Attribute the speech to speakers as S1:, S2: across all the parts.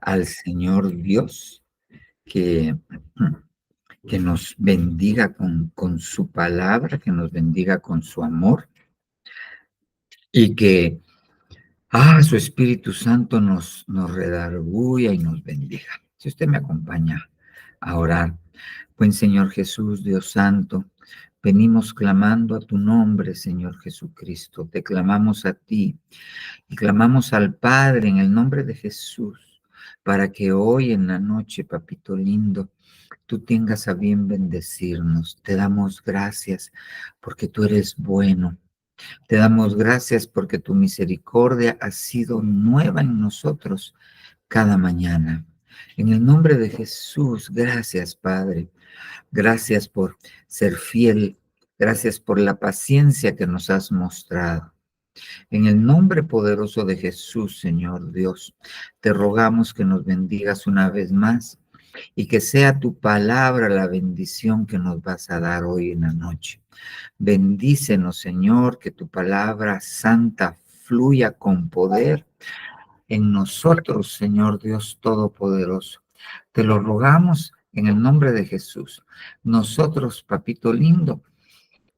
S1: al Señor Dios que, que nos bendiga con su palabra, que nos bendiga con su amor y que su Espíritu Santo nos redarguya y nos bendiga. Si usted me acompaña a orar, buen Señor Jesús, Dios Santo, venimos clamando a tu nombre, Señor Jesucristo. Te clamamos a ti y clamamos al Padre en el nombre de Jesús para que hoy en la noche, papito lindo, tú tengas a bien bendecirnos. Te damos gracias porque tú eres bueno. Te damos gracias porque tu misericordia ha sido nueva en nosotros cada mañana. En el nombre de Jesús, gracias, Padre. Gracias por ser fiel. Gracias por la paciencia que nos has mostrado. En el nombre poderoso de Jesús, Señor Dios, te rogamos que nos bendigas una vez más y que sea tu palabra la bendición que nos vas a dar hoy en la noche. Bendícenos, Señor, que tu palabra santa fluya con poder en nosotros, Señor Dios Todopoderoso. Te lo rogamos en el nombre de Jesús. Nosotros, papito lindo,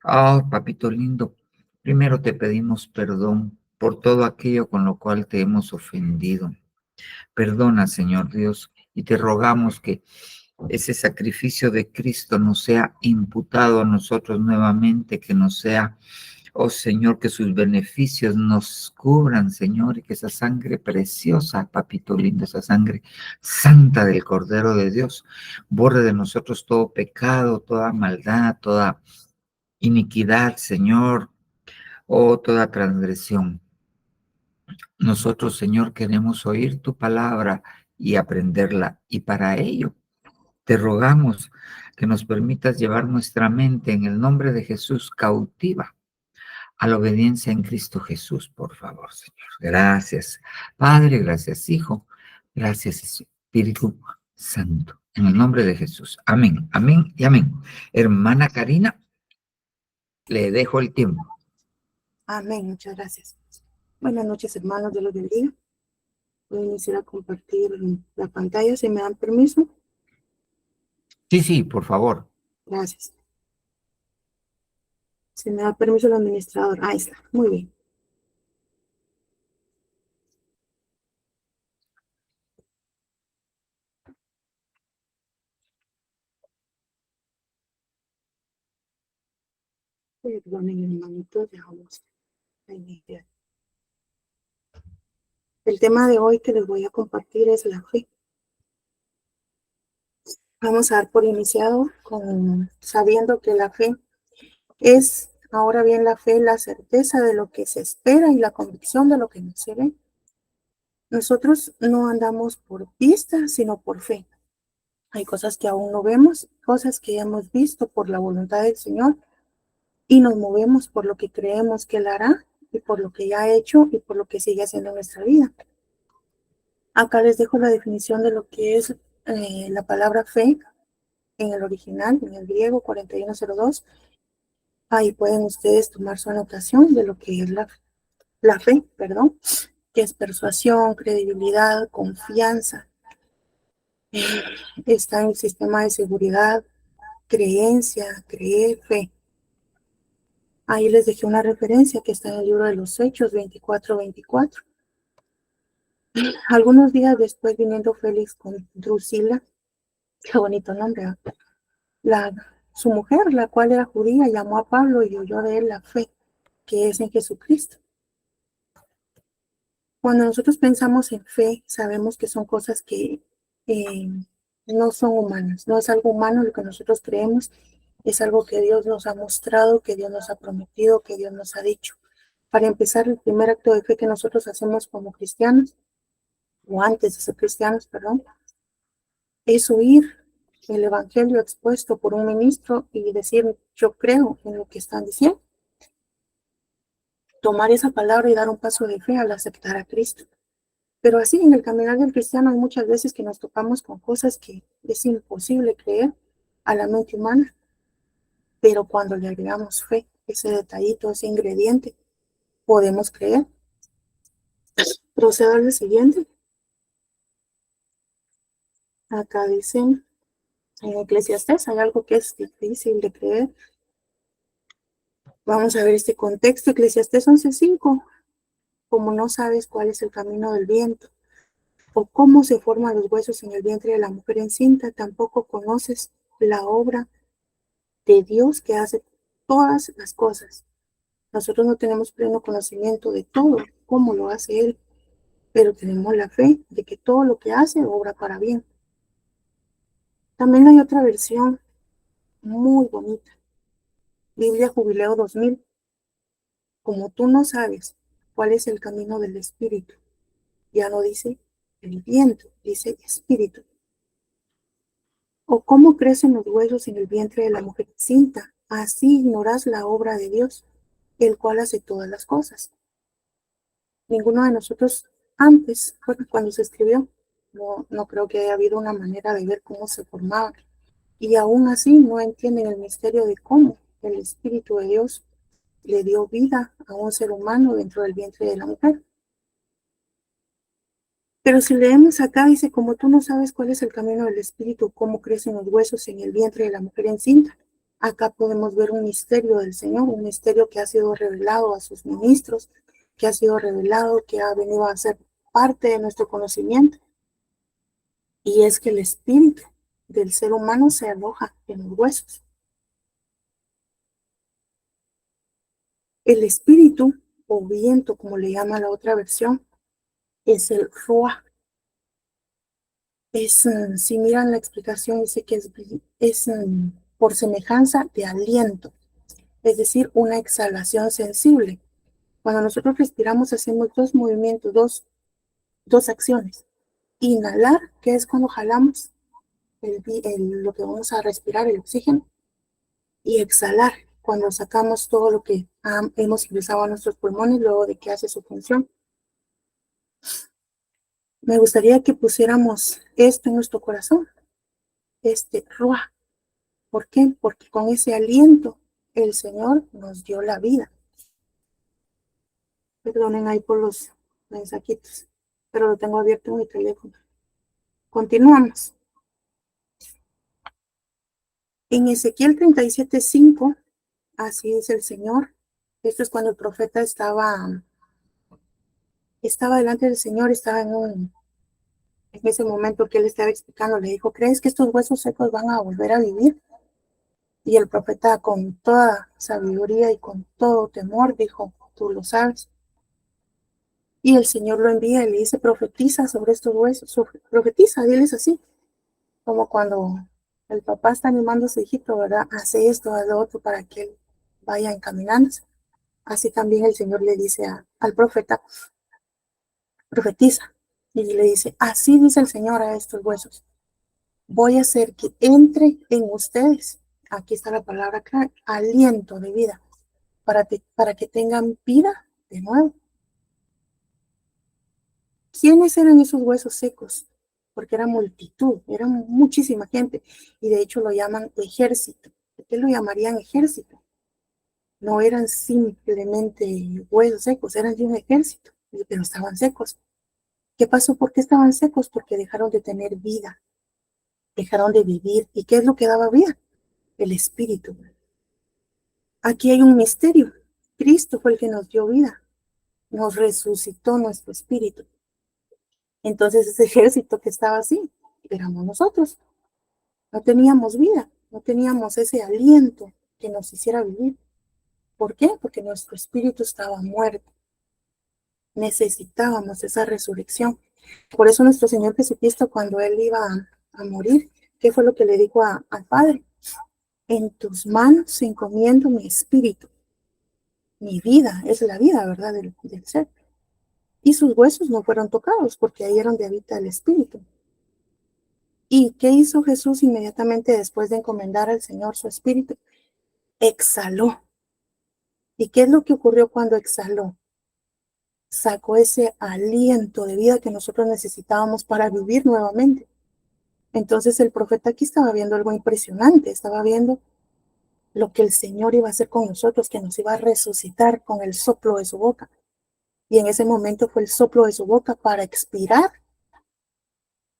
S1: papito lindo, primero te pedimos perdón por todo aquello con lo cual te hemos ofendido. Perdona, Señor Dios, y te rogamos que ese sacrificio de Cristo nos sea imputado a nosotros nuevamente, que nos sea, oh Señor, que sus beneficios nos cubran, Señor, y que esa sangre preciosa, papito lindo, esa sangre santa del Cordero de Dios, borre de nosotros todo pecado, toda maldad, toda iniquidad, Señor, toda transgresión. Nosotros, Señor, queremos oír tu palabra y aprenderla, y para ello te rogamos que nos permitas llevar nuestra mente en el nombre de Jesús cautiva a la obediencia en Cristo Jesús, por favor, Señor. Gracias, Padre, gracias, Hijo, gracias, Espíritu Santo. En el nombre de Jesús. Amén, amén y amén. Hermana Karina, le dejo el tiempo.
S2: Amén, muchas gracias. Buenas noches, hermanos, Dios los bendiga. Voy a iniciar a compartir la pantalla, si me dan permiso.
S1: Sí, por favor.
S2: Gracias. Si me da permiso el administrador. Ahí está, muy bien. Perdonen, hermanitos, dejamos la iniciar. El tema de hoy que les voy a compartir es la fe. Vamos a dar por iniciado sabiendo que la fe es, ahora bien, la fe, la certeza de lo que se espera y la convicción de lo que no se ve. Nosotros no andamos por vista, sino por fe. Hay cosas que aún no vemos, cosas que ya hemos visto por la voluntad del Señor y nos movemos por lo que creemos que Él hará y por lo que ya ha hecho y por lo que sigue haciendo en nuestra vida. Acá les dejo la definición de lo que es la palabra fe en el original, en el griego 4102. Ahí pueden ustedes tomar su anotación de lo que es la fe, que es persuasión, credibilidad, confianza. Está en el sistema de seguridad, creencia, creer, fe. Ahí les dejé una referencia que está en el libro de los Hechos 24:24. Algunos días después, viniendo Félix con Drusila, qué bonito nombre, su mujer, la cual era judía, llamó a Pablo y oyó de él la fe que es en Jesucristo. Cuando nosotros pensamos en fe, sabemos que son cosas que no son humanas, no es algo humano lo que nosotros creemos, es algo que Dios nos ha mostrado, que Dios nos ha prometido, que Dios nos ha dicho. Para empezar, el primer acto de fe que nosotros hacemos como cristianos, o antes de ser cristianos, es oír el evangelio expuesto por un ministro y decir, yo creo en lo que están diciendo. Tomar esa palabra y dar un paso de fe al aceptar a Cristo. Pero así, en el caminar del cristiano hay muchas veces que nos topamos con cosas que es imposible creer a la mente humana. Pero cuando le agregamos fe, ese detallito, ese ingrediente, podemos creer. Procedo al siguiente. Acá dicen, en Eclesiastés hay algo que es difícil de creer. Vamos a ver este contexto, Eclesiastés 11:5. Como no sabes cuál es el camino del viento, o cómo se forman los huesos en el vientre de la mujer encinta, tampoco conoces la obra de Dios que hace todas las cosas. Nosotros no tenemos pleno conocimiento de todo, cómo lo hace Él, pero tenemos la fe de que todo lo que hace obra para bien. También hay otra versión muy bonita, Biblia Jubileo 2000. Como tú no sabes cuál es el camino del Espíritu, ya no dice el viento, dice Espíritu. O cómo crecen los huesos en el vientre de la mujer encinta, así ignoras la obra de Dios, el cual hace todas las cosas. Ninguno de nosotros antes, cuando se escribió, no creo que haya habido una manera de ver cómo se formaba. Y aún así no entienden el misterio de cómo el Espíritu de Dios le dio vida a un ser humano dentro del vientre de la mujer. Pero si leemos acá, dice, como tú no sabes cuál es el camino del Espíritu, cómo crecen los huesos en el vientre de la mujer encinta, acá podemos ver un misterio del Señor, un misterio que ha sido revelado a sus ministros, que ha sido revelado, que ha venido a ser parte de nuestro conocimiento. Y es que el espíritu del ser humano se aloja en los huesos. El espíritu, o viento, como le llama la otra versión, es el ruah. Si miran la explicación, dice que es por semejanza de aliento, es decir, una exhalación sensible. Cuando nosotros respiramos, hacemos dos movimientos, dos acciones. Inhalar, que es cuando jalamos lo que vamos a respirar, el oxígeno, y exhalar, cuando sacamos todo lo que hemos ingresado a nuestros pulmones luego de que hace su función. Me gustaría que pusiéramos esto en nuestro corazón, este ruah. ¿Por qué? Porque con ese aliento el Señor nos dio la vida. Perdonen ahí por los mensajitos, pero lo tengo abierto en mi teléfono. Continuamos. En Ezequiel 37:5, así dice el Señor. Esto es cuando el profeta estaba delante del Señor, estaba en ese momento que él estaba explicando, le dijo, ¿crees que estos huesos secos van a volver a vivir? Y el profeta, con toda sabiduría y con todo temor, dijo, tú lo sabes. Y el Señor lo envía y le dice, profetiza sobre estos huesos, profetiza, diles así, como cuando el papá está animando a su hijito, ¿verdad? Hace esto, haz lo otro para que él vaya encaminándose. Así también el Señor le dice al profeta, profetiza, y le dice, así dice el Señor a estos huesos, voy a hacer que entre en ustedes, aquí está la palabra clara, aliento de vida, para que tengan vida de nuevo. ¿Quiénes eran esos huesos secos? Porque era multitud, era muchísima gente, y de hecho lo llaman ejército. ¿Por qué lo llamarían ejército? No eran simplemente huesos secos, eran de un ejército, pero estaban secos. ¿Qué pasó? ¿Por qué estaban secos? Porque dejaron de tener vida, dejaron de vivir. ¿Y qué es lo que daba vida? El espíritu. Aquí hay un misterio. Cristo fue el que nos dio vida, nos resucitó nuestro espíritu. Entonces ese ejército que estaba así, éramos nosotros. No teníamos vida, no teníamos ese aliento que nos hiciera vivir. ¿Por qué? Porque nuestro espíritu estaba muerto. Necesitábamos esa resurrección. Por eso nuestro Señor Jesucristo, cuando Él iba a morir, ¿qué fue lo que le dijo al Padre? En tus manos encomiendo mi espíritu. Mi vida es la vida, ¿verdad? Del ser. Y sus huesos no fueron tocados porque ahí era donde habita el espíritu. ¿Y qué hizo Jesús inmediatamente después de encomendar al Señor su espíritu? Exhaló. ¿Y qué es lo que ocurrió cuando exhaló? Sacó ese aliento de vida que nosotros necesitábamos para vivir nuevamente. Entonces el profeta aquí estaba viendo algo impresionante, estaba viendo lo que el Señor iba a hacer con nosotros, que nos iba a resucitar con el soplo de su boca. Y en ese momento fue el soplo de su boca para expirar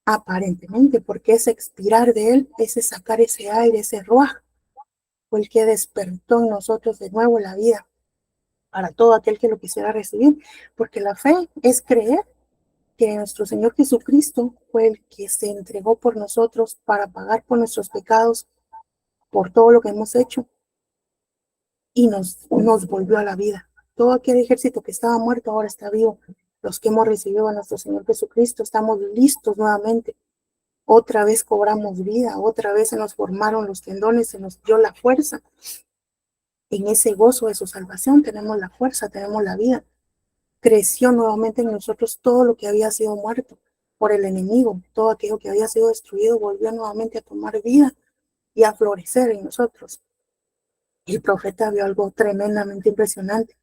S2: aparentemente, porque ese expirar de él, ese sacar ese aire, ese ruaj, fue el que despertó en nosotros de nuevo la vida para todo aquel que lo quisiera recibir, porque la fe es creer que nuestro Señor Jesucristo fue el que se entregó por nosotros para pagar por nuestros pecados, por todo lo que hemos hecho, y nos volvió a la vida. Todo aquel ejército que estaba muerto ahora está vivo. Los que hemos recibido a nuestro Señor Jesucristo estamos listos nuevamente. Otra vez cobramos vida, otra vez se nos formaron los tendones, se nos dio la fuerza. En ese gozo de su salvación tenemos la fuerza, tenemos la vida. Creció nuevamente en nosotros todo lo que había sido muerto por el enemigo, todo aquello que había sido destruido volvió nuevamente a tomar vida y a florecer en nosotros. Y el profeta vio algo tremendamente impresionante.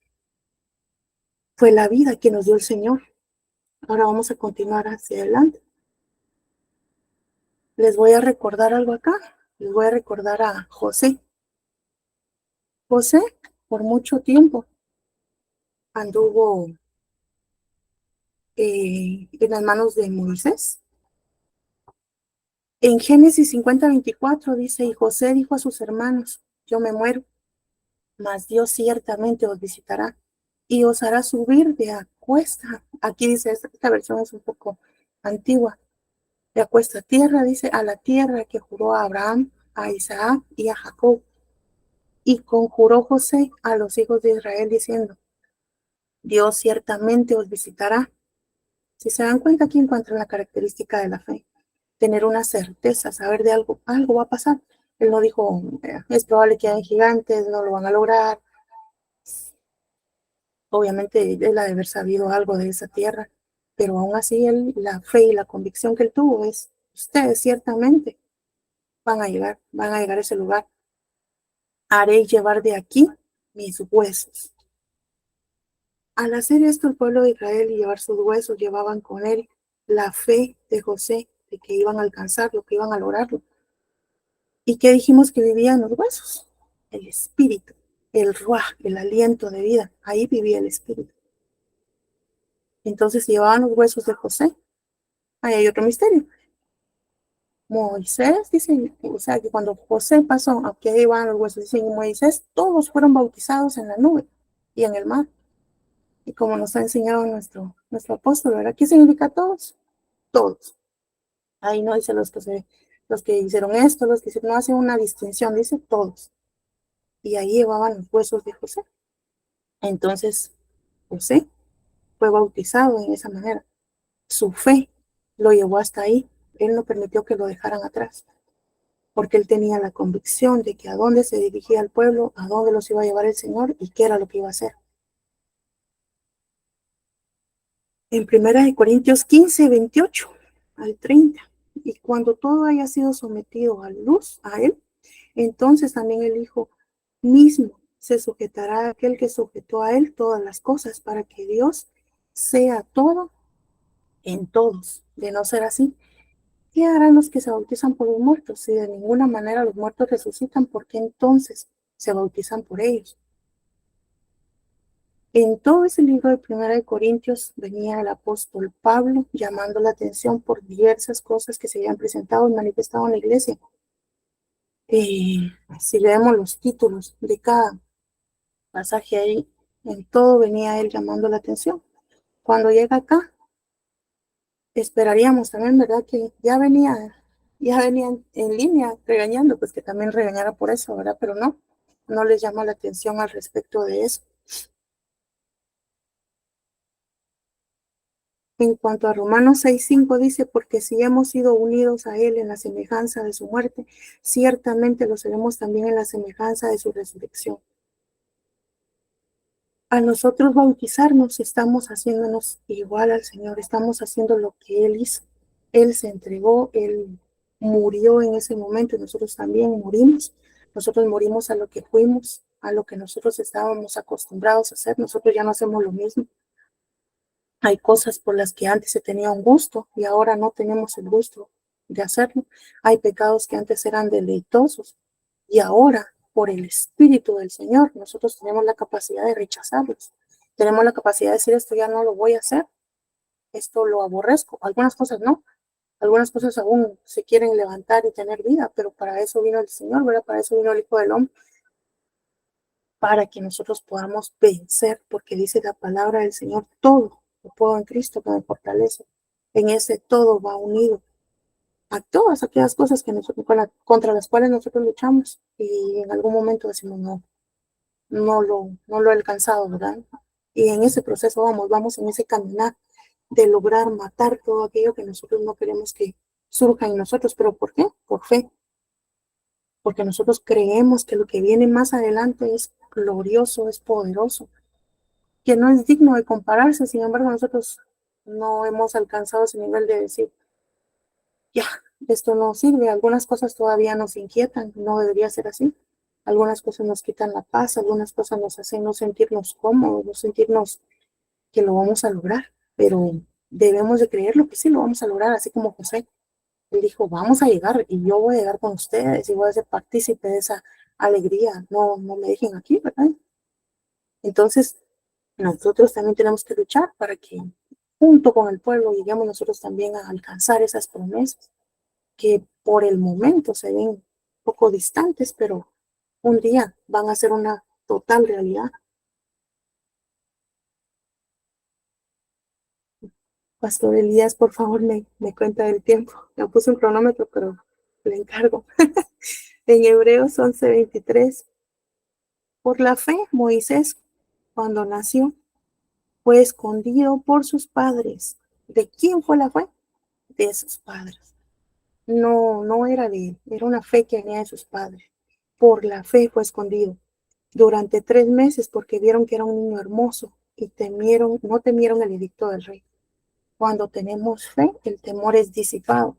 S2: Fue la vida que nos dio el Señor. Ahora vamos a continuar hacia adelante. Les voy a recordar algo acá. Les voy a recordar a José. José, por mucho tiempo, anduvo en las manos de Moisés. En Génesis 50:24 dice, y José dijo a sus hermanos, yo me muero, mas Dios ciertamente os visitará y os hará subir de acuesta. Aquí dice, esta versión es un poco antigua. De acuesta tierra, dice, a la tierra que juró a Abraham, a Isaac y a Jacob. Y conjuró José a los hijos de Israel diciendo, Dios ciertamente os visitará. Si se dan cuenta, aquí encuentran la característica de la fe. Tener una certeza, saber de algo va a pasar. Él no dijo, es probable que hayan gigantes, no lo van a lograr. Obviamente él ha de haber sabido algo de esa tierra, pero aún así la fe y la convicción que él tuvo es, ustedes ciertamente van a llegar a ese lugar. Haré llevar de aquí mis huesos. Al hacer esto, el pueblo de Israel y llevar sus huesos, llevaban con él la fe de José, de que iban a alcanzarlo, que iban a lograrlo. ¿Y qué dijimos que vivía en los huesos? El espíritu, el ruaj, el aliento de vida. Ahí vivía el espíritu. Entonces llevaban los huesos de José. Ahí hay otro misterio. Moisés, dice, o sea, que cuando José pasó, aquí iban los huesos, dice Moisés, todos fueron bautizados en la nube y en el mar. Y como nos ha enseñado nuestro apóstol, ¿verdad? ¿Qué significa todos? Todos. Ahí no dice los que hicieron esto, los que hicieron, no hace una distinción, dice todos. Y ahí llevaban los huesos de José. Entonces, José fue bautizado en esa manera. Su fe lo llevó hasta ahí. Él no permitió que lo dejaran atrás, porque él tenía la convicción de que a dónde se dirigía el pueblo, a dónde los iba a llevar el Señor y qué era lo que iba a hacer. En 1 Corintios 15:28 al 30. Y cuando todo haya sido sometido a luz, a él, entonces también el Hijo mismo se sujetará a aquel que sujetó a él todas las cosas, para que Dios sea todo en todos. De no ser así, ¿qué harán los que se bautizan por los muertos? Si de ninguna manera los muertos resucitan, ¿por qué entonces se bautizan por ellos? En todo ese libro de 1 Corintios venía el apóstol Pablo llamando la atención por diversas cosas que se habían presentado y manifestado en la iglesia. Si leemos los títulos de cada pasaje ahí, en todo venía él llamando la atención. Cuando llega acá, esperaríamos también, ¿verdad? Que ya venían en línea regañando, pues que también regañara por eso, ¿verdad? Pero no les llama la atención al respecto de eso. En cuanto a Romanos 6:5 dice, porque si hemos sido unidos a él en la semejanza de su muerte, ciertamente lo seremos también en la semejanza de su resurrección. A nosotros bautizarnos, estamos haciéndonos igual al Señor, estamos haciendo lo que Él hizo. Él se entregó, Él murió en ese momento y nosotros también morimos. Nosotros morimos a lo que fuimos, a lo que nosotros estábamos acostumbrados a hacer. Nosotros ya no hacemos lo mismo. Hay cosas por las que antes se tenía un gusto y ahora no tenemos el gusto de hacerlo. Hay pecados que antes eran deleitosos y ahora, por el Espíritu del Señor, nosotros tenemos la capacidad de rechazarlos. Tenemos la capacidad de decir, esto ya no lo voy a hacer, esto lo aborrezco. Algunas cosas no, Algunas cosas aún se quieren levantar y tener vida, pero para eso vino el Señor, ¿verdad? Para eso vino el Hijo del Hombre, para que nosotros podamos vencer, porque dice la palabra del Señor, todo lo puedo en Cristo que me fortalece. En ese todo va unido a todas aquellas cosas que nosotros, contra las cuales nosotros luchamos y en algún momento decimos, no, no lo he alcanzado, ¿verdad? Y en ese proceso vamos en ese caminar de lograr matar todo aquello que nosotros no queremos que surja en nosotros. ¿Pero por qué? Por fe. Porque nosotros creemos que lo que viene más adelante es glorioso, es poderoso, que no es digno de compararse. Sin embargo, nosotros no hemos alcanzado ese nivel de decir, ya, esto no sirve. Algunas cosas todavía nos inquietan, no debería ser así. Algunas cosas nos quitan la paz, algunas cosas nos hacen no sentirnos cómodos, no sentirnos que lo vamos a lograr, pero debemos de creerlo que sí lo vamos a lograr, así como José. Él dijo, vamos a llegar y yo voy a llegar con ustedes y voy a ser partícipe de esa alegría. No me dejen aquí, ¿verdad? Entonces, nosotros también tenemos que luchar para que junto con el pueblo lleguemos nosotros también a alcanzar esas promesas que por el momento se ven un poco distantes, pero un día van a ser una total realidad. Pastor Elías, por favor, me cuenta del tiempo. Ya puse un cronómetro, pero le encargo. En Hebreos 11:23, por la fe, Moisés, cuando nació, fue escondido por sus padres. ¿De quién fue la fe? De sus padres. No era de él, era una fe que venía de sus padres. Por la fe fue escondido durante 3 meses porque vieron que era un niño hermoso y no temieron el edicto del rey. Cuando tenemos fe, el temor es disipado.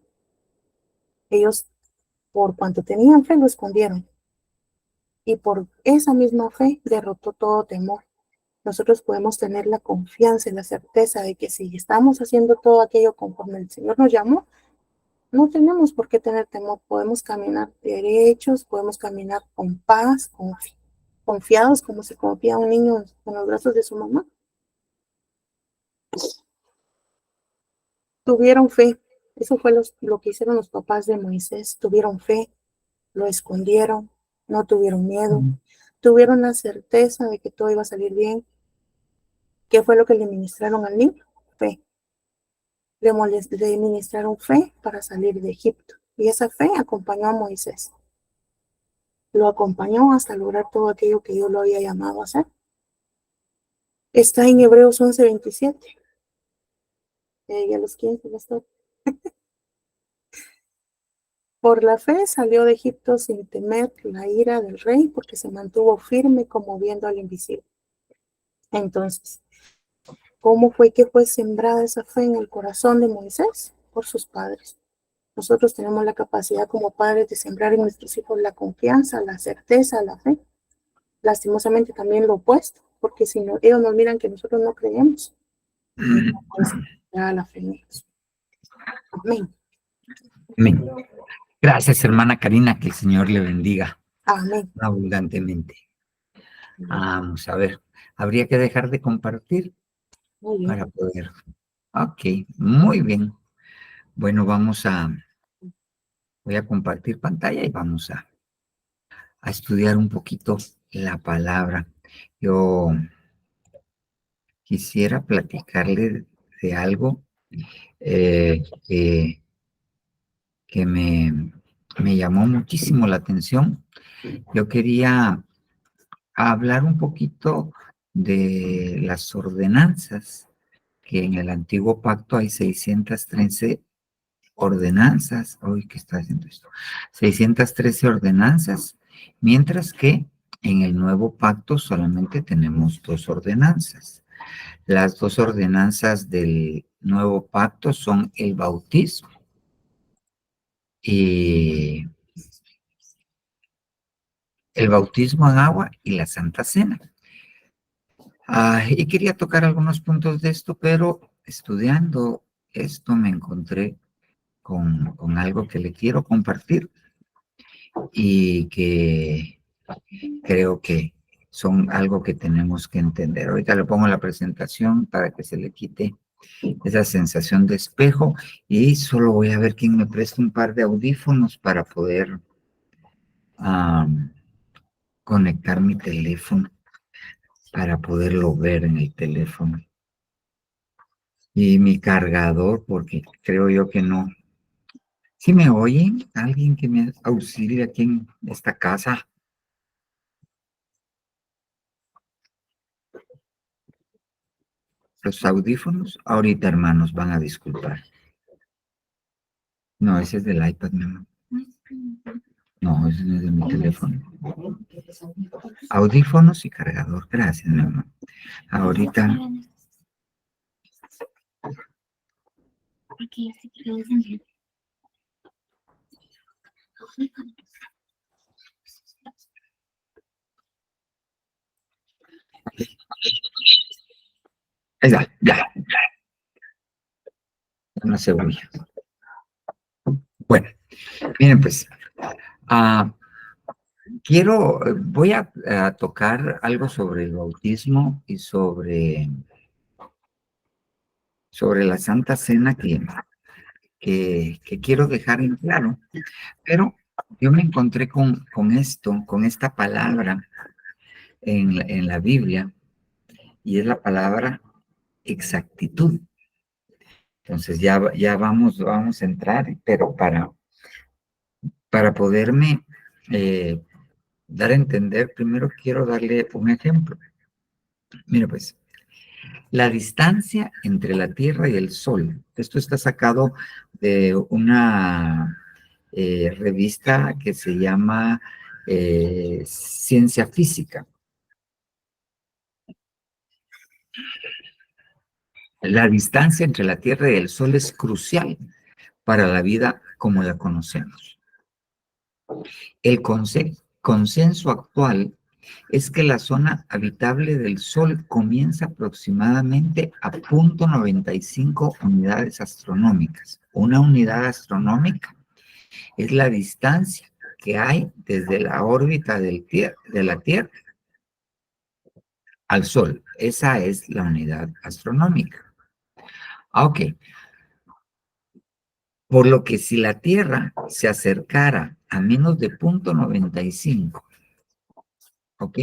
S2: Ellos, por cuanto tenían fe, lo escondieron. Y por esa misma fe derrotó todo temor. Nosotros podemos tener la confianza y la certeza de que si estamos haciendo todo aquello conforme el Señor nos llamó, no tenemos por qué tener temor. Podemos caminar derechos, podemos caminar con paz, confiados como se confía un niño en los brazos de su mamá. Tuvieron fe. Eso fue lo que hicieron los papás de Moisés. Tuvieron fe, lo escondieron, no tuvieron miedo, tuvieron la certeza de que todo iba a salir bien. ¿Qué fue lo que le ministraron al niño? Fe. Le ministraron fe para salir de Egipto. Y esa fe acompañó a Moisés. Lo acompañó hasta lograr todo aquello que Dios lo había llamado a hacer. Está en Hebreos 11:27. Ya los 15, pastor. Por la fe salió de Egipto sin temer la ira del rey, porque se mantuvo firme como viendo al invisible. Entonces, ¿cómo fue que fue sembrada esa fe en el corazón de Moisés? Por sus padres. Nosotros tenemos la capacidad como padres de sembrar en nuestros hijos la confianza, la certeza, la fe. Lastimosamente también lo opuesto, porque si no, ellos nos miran que nosotros no creemos. Pues, la fe en ellos. Amén.
S1: Amén. Gracias, hermana Karina, que el Señor le bendiga
S2: Amén.
S1: abundantemente. Vamos a ver, habría que dejar de compartir
S2: Muy bien.
S1: para poder. Ok, muy bien. Bueno, voy a compartir pantalla y vamos a estudiar un poquito la palabra. Yo quisiera platicarle de algo que me llamó muchísimo la atención. Yo quería hablar un poquito de las ordenanzas, que en el antiguo pacto hay 613 ordenanzas. Uy, ¿qué está haciendo esto? 613 ordenanzas, mientras que en el nuevo pacto solamente tenemos 2 ordenanzas. Las 2 ordenanzas del nuevo pacto son el bautismo y el bautismo en agua y la Santa Cena. Y quería tocar algunos puntos de esto, pero estudiando esto me encontré con algo que le quiero compartir y que creo que son algo que tenemos que entender. Ahorita le pongo la presentación para que se le quite esa sensación de espejo, y solo voy a ver quién me presta un par de audífonos para poder conectar mi teléfono, para poderlo ver en el teléfono. Y mi cargador, porque creo yo que no. ¿Sí me oyen? ¿Alguien que me auxilie aquí en esta casa? Los audífonos, ahorita, hermanos, van a disculpar. No, ese es del iPad, mi amor. No, ese no es de mi teléfono. Audífonos y cargador, gracias, mi amor. Ahorita. Ahí va, ya. Una cebolla. Bueno, miren pues, voy a tocar algo sobre el bautismo y sobre la Santa Cena que quiero dejar en claro, pero yo me encontré con esto, con esta palabra en la Biblia, y es la palabra exactitud. Entonces ya vamos a entrar, pero para poderme dar a entender, primero quiero darle un ejemplo. Mira pues, la distancia entre la Tierra y el Sol. Esto está sacado de una revista que se llama Ciencia Física. La distancia entre la Tierra y el Sol es crucial para la vida como la conocemos. El consenso actual es que la zona habitable del Sol comienza aproximadamente a 0.95 unidades astronómicas. Una unidad astronómica es la distancia que hay desde la órbita de la Tierra al Sol. Esa es la unidad astronómica. Ok. Por lo que si la Tierra se acercara a menos de 0.95, ¿ok?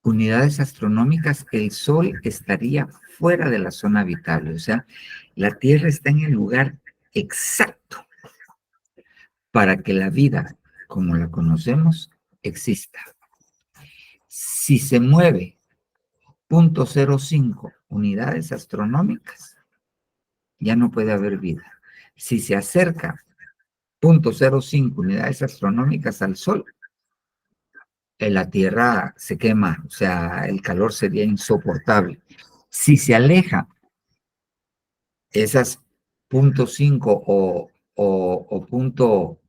S1: Unidades astronómicas, el Sol estaría fuera de la zona habitable. O sea, la Tierra está en el lugar exacto para que la vida, como la conocemos, exista. Si se mueve 0.05 unidades astronómicas, ya no puede haber vida. Si se acerca 0.05 unidades astronómicas al Sol, la Tierra se quema, o sea, el calor sería insoportable. Si se aleja esas 0.5 o punto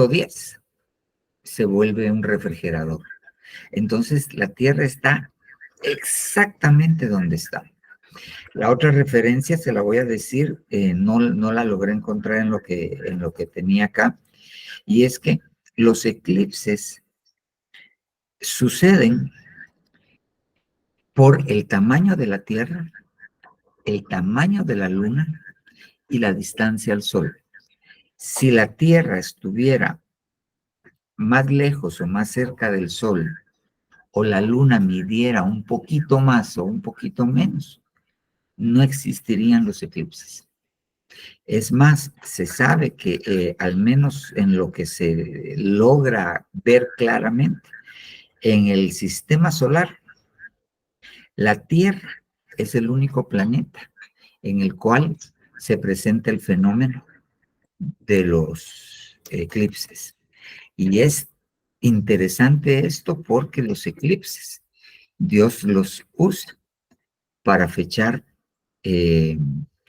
S1: 10, se vuelve un refrigerador. Entonces, la Tierra está exactamente donde está. La otra referencia se la voy a decir, no la logré encontrar en lo que tenía acá, y es que los eclipses suceden por el tamaño de la Tierra, el tamaño de la Luna y la distancia al Sol. Si la Tierra estuviera más lejos o más cerca del Sol, o la Luna midiera un poquito más o un poquito menos, no existirían los eclipses. Es más, se sabe que al menos en lo que se logra ver claramente, en el sistema solar, la Tierra es el único planeta en el cual se presenta el fenómeno de los eclipses. Y es interesante esto porque los eclipses, Dios los usa para fechar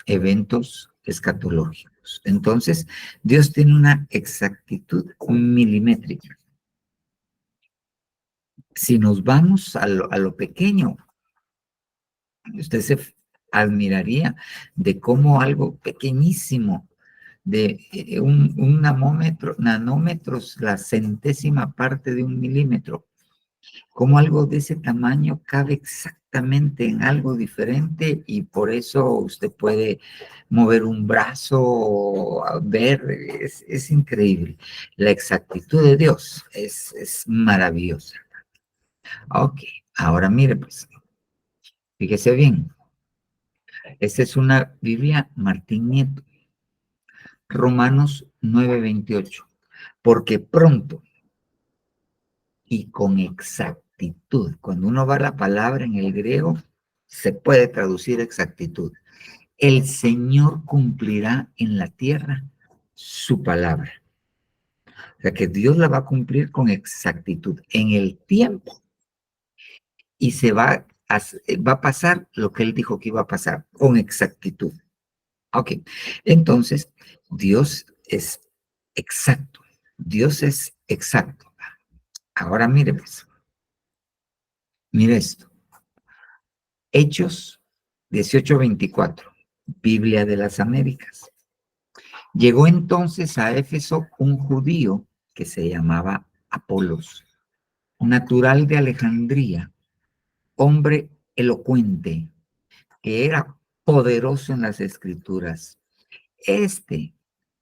S1: eventos escatológicos. Entonces, Dios tiene una exactitud milimétrica. Si nos vamos a lo pequeño, usted se admiraría de cómo algo pequeñísimo, de un nanómetros, la centésima parte de un milímetro, Cómo algo de ese tamaño cabe exactamente en algo diferente y por eso usted puede mover un brazo o ver, es increíble. La exactitud de Dios es maravillosa. Ok, ahora mire pues, fíjese bien, esta es una Biblia Martín Nieto, Romanos 9:28, porque pronto y con exactitud. Cuando uno va a la palabra en el griego, se puede traducir exactitud. El Señor cumplirá en la tierra su palabra. O sea que Dios la va a cumplir con exactitud en el tiempo y va a pasar lo que Él dijo que iba a pasar con exactitud. Ok, entonces Dios es exacto. Dios es exacto. Ahora mire pues, mire esto. Hechos 18:24, Biblia de las Américas. Llegó entonces a Éfeso un judío que se llamaba Apolos, natural de Alejandría, hombre elocuente, que era poderoso en las escrituras. Este,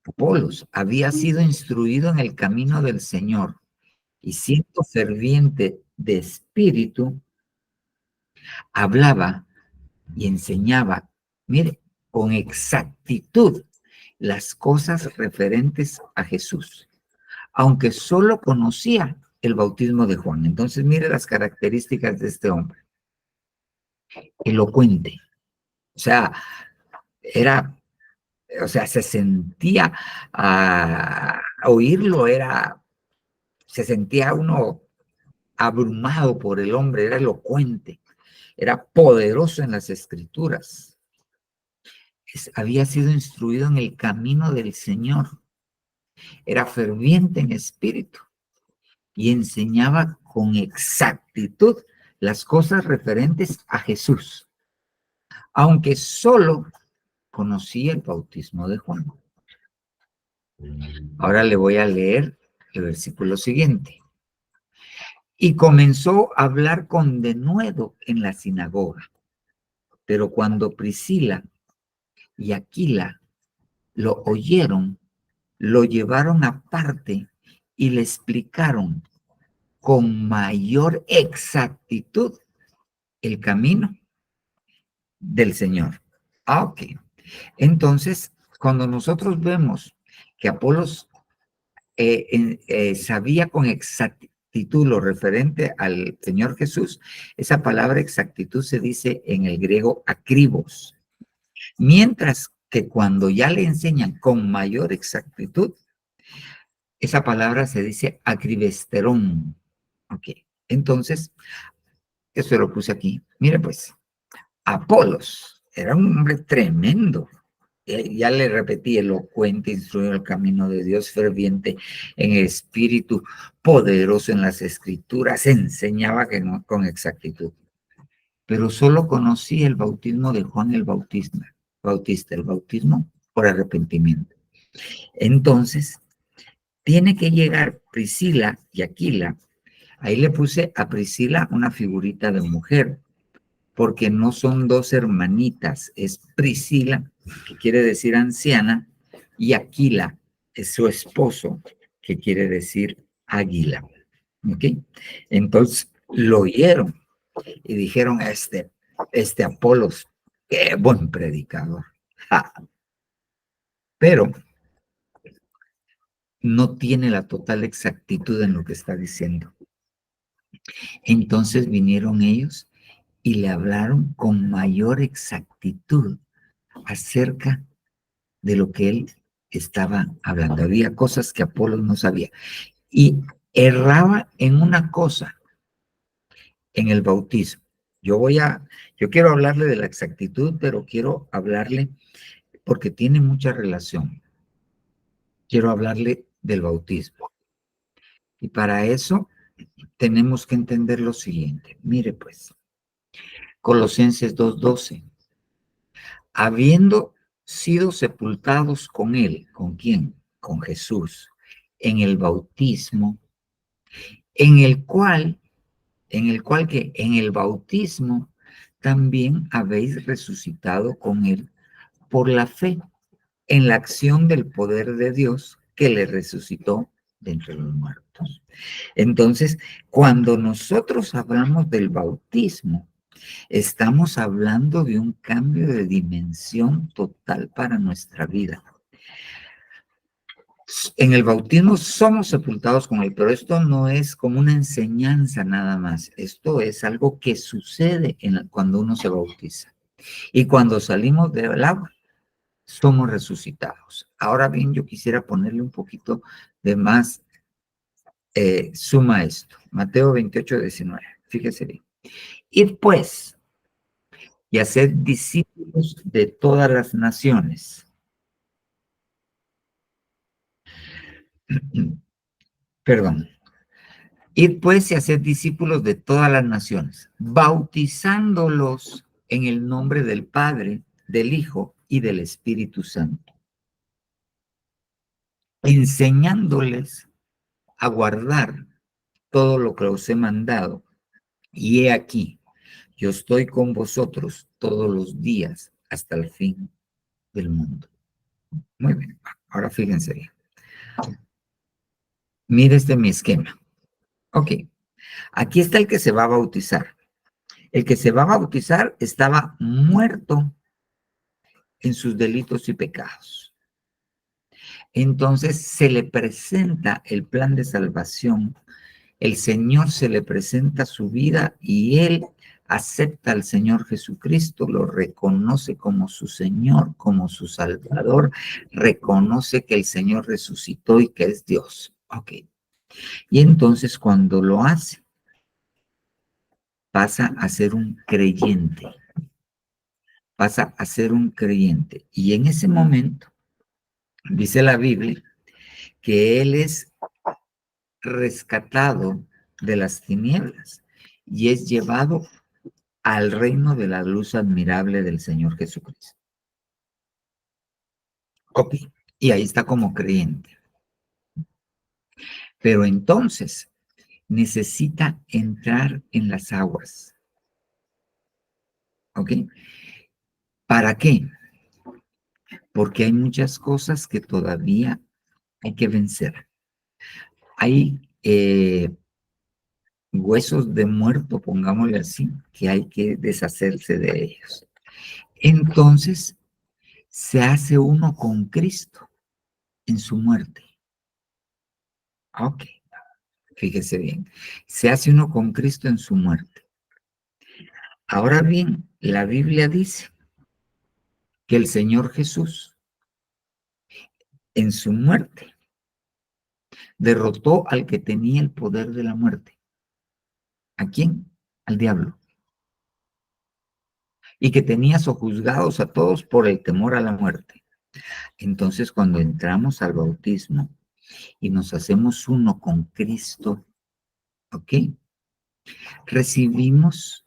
S1: Apolos, había sido instruido en el camino del Señor y siendo ferviente de espíritu, hablaba y enseñaba, mire, con exactitud las cosas referentes a Jesús, aunque solo conocía el bautismo de Juan. Entonces, mire las características de este hombre. Elocuente, o sea, era, o sea, se sentía a oírlo, se sentía uno abrumado por el hombre, era elocuente, era poderoso en las escrituras. Había sido instruido en el camino del Señor, era ferviente en espíritu y enseñaba con exactitud las cosas referentes a Jesús, aunque solo conocía el bautismo de Juan. Ahora le voy a leer el versículo siguiente. Y comenzó a hablar con denuedo en la sinagoga, pero cuando Priscila y Aquila lo oyeron, lo llevaron aparte y le explicaron con mayor exactitud el camino del Señor. Ok. Entonces, cuando nosotros vemos que Apolos sabía con exactitud lo referente al Señor Jesús, esa palabra exactitud se dice en el griego akribos. Mientras que cuando ya le enseñan con mayor exactitud, esa palabra se dice acribesterón. Ok, entonces, eso lo puse aquí. Mire pues, Apolos era un hombre tremendo. Ya le repetí, elocuente, instruido en el camino de Dios, ferviente en espíritu, poderoso en las escrituras, enseñaba que no, con exactitud. Pero solo conocí el bautismo de Juan el Bautista, el bautismo por arrepentimiento. Entonces, tiene que llegar Priscila y Aquila. Ahí le puse a Priscila una figurita de mujer, porque no son dos hermanitas, es Priscila, que quiere decir anciana, y Aquila es su esposo, que quiere decir águila. ¿Ok? Entonces lo oyeron y dijeron a este Apolos, qué buen predicador. Ja. Pero no tiene la total exactitud en lo que está diciendo. Entonces vinieron ellos y le hablaron con mayor exactitud acerca de lo que él estaba hablando. Había cosas que Apolo no sabía. Y erraba en una cosa, en el bautismo. Yo quiero hablarle de la exactitud, pero quiero hablarle porque tiene mucha relación. Quiero hablarle del bautismo. Y para eso tenemos que entender lo siguiente. Mire pues, Colosenses 2:12. Habiendo sido sepultados con él, ¿con quién? Con Jesús, en el bautismo, en el cual en el cual que en el bautismo también habéis resucitado con él por la fe en la acción del poder de Dios que le resucitó de entre los muertos. Entonces, cuando nosotros hablamos del bautismo, estamos hablando de un cambio de dimensión total para nuestra vida. En el bautismo somos sepultados con él, pero esto no es como una enseñanza nada más. Esto es algo que sucede cuando uno se bautiza. Y cuando salimos del agua, somos resucitados. Ahora bien, yo quisiera ponerle un poquito de más suma a esto. Mateo 28:19. Fíjese bien. Id pues y haced discípulos de todas las naciones. Perdón. Id pues y haced discípulos de todas las naciones, bautizándolos en el nombre del Padre, del Hijo y del Espíritu Santo, enseñándoles a guardar todo lo que os he mandado. Y he aquí, yo estoy con vosotros todos los días hasta el fin del mundo. Muy bien, ahora fíjense bien. Mire este mi esquema. Ok, aquí está el que se va a bautizar. El que se va a bautizar estaba muerto en sus delitos y pecados. Entonces se le presenta el plan de salvación, el Señor se le presenta su vida y él acepta al Señor Jesucristo, lo reconoce como su Señor, como su Salvador, reconoce que el Señor resucitó y que es Dios. Ok. Y entonces cuando lo hace, pasa a ser un creyente. Pasa a ser un creyente. Y en ese momento, dice la Biblia, que él es rescatado de las tinieblas y es llevado al reino de la luz admirable del Señor Jesucristo. Ok, y ahí está como creyente. Pero entonces necesita entrar en las aguas. ¿Ok? ¿Para qué? Porque hay muchas cosas que todavía hay que vencer. Hay huesos de muerto, pongámosle así, que hay que deshacerse de ellos. Entonces, se hace uno con Cristo en su muerte. Ok, fíjese bien. Se hace uno con Cristo en su muerte. Ahora bien, la Biblia dice que el Señor Jesús, en su muerte, derrotó al que tenía el poder de la muerte. ¿A quién? Al diablo. Y que tenía sojuzgados a todos por el temor a la muerte. Entonces, cuando entramos al bautismo y nos hacemos uno con Cristo, ¿ok? Recibimos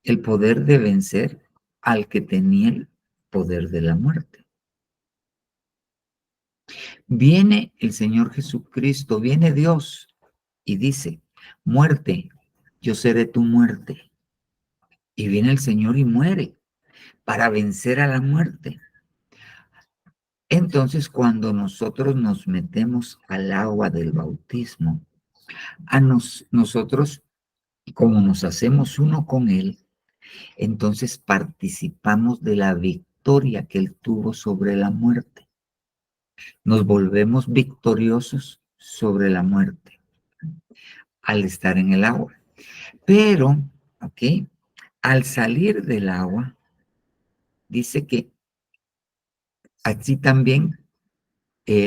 S1: el poder de vencer al que tenía el poder de la muerte. Viene el Señor Jesucristo, viene Dios y dice, muerte, yo seré tu muerte. Y viene el Señor y muere para vencer a la muerte. Entonces, cuando nosotros nos metemos al agua del bautismo, nosotros, como nos hacemos uno con Él, entonces participamos de la victoria que Él tuvo sobre la muerte. Nos volvemos victoriosos sobre la muerte al estar en el agua. Pero, ¿ok? Al salir del agua, dice que así también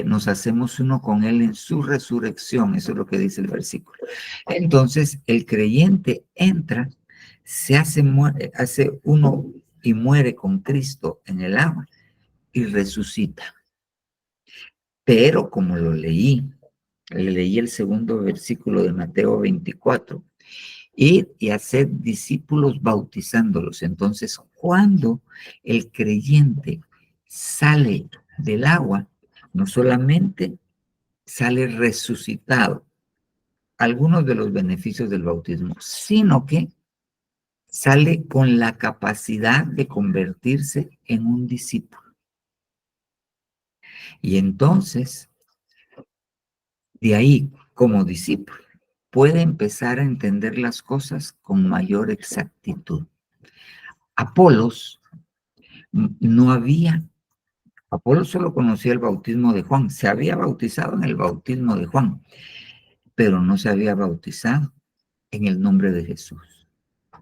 S1: nos hacemos uno con Él en su resurrección. Eso es lo que dice el versículo. Entonces, el creyente entra, se hace uno y muere con Cristo en el agua y resucita. Pero como leí el segundo versículo de Mateo 24, ir y hacer discípulos bautizándolos. Entonces, cuando el creyente sale del agua, no solamente sale resucitado, algunos de los beneficios del bautismo, sino que sale con la capacidad de convertirse en un discípulo. Y entonces, de ahí, como discípulo, puede empezar a entender las cosas con mayor exactitud. Apolos no había, Apolos solo conocía el bautismo de Juan, se había bautizado en el bautismo de Juan, pero no se había bautizado en el nombre de Jesús.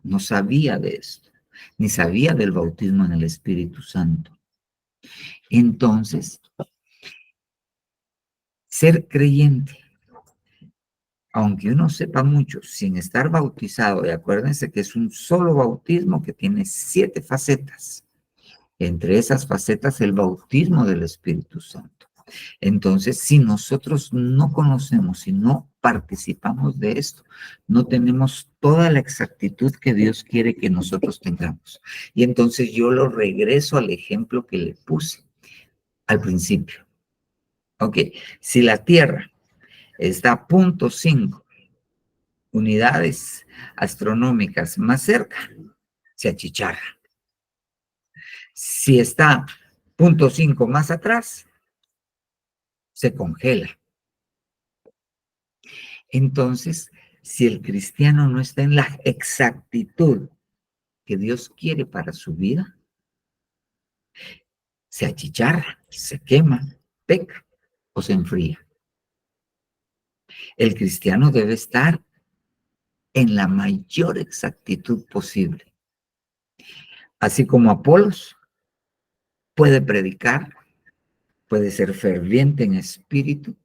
S1: No sabía de esto, ni sabía del bautismo en el Espíritu Santo. Entonces, ser creyente, aunque uno sepa mucho, sin estar bautizado, y acuérdense que es un solo bautismo que tiene 7 facetas. Entre esas facetas, el bautismo del Espíritu Santo. Entonces, si nosotros no conocemos, si no participamos de esto, no tenemos toda la exactitud que Dios quiere que nosotros tengamos. Y entonces yo lo regreso al ejemplo que le puse al principio. Ok, si la Tierra está a 0.5 unidades astronómicas más cerca, se achicharra. Si está 0.5 más atrás, se congela. Entonces, si el cristiano no está en la exactitud que Dios quiere para su vida, se achicharra, se quema, peca o se enfría. El cristiano debe estar en la mayor exactitud posible. Así como Apolos puede predicar, puede ser ferviente en espíritu,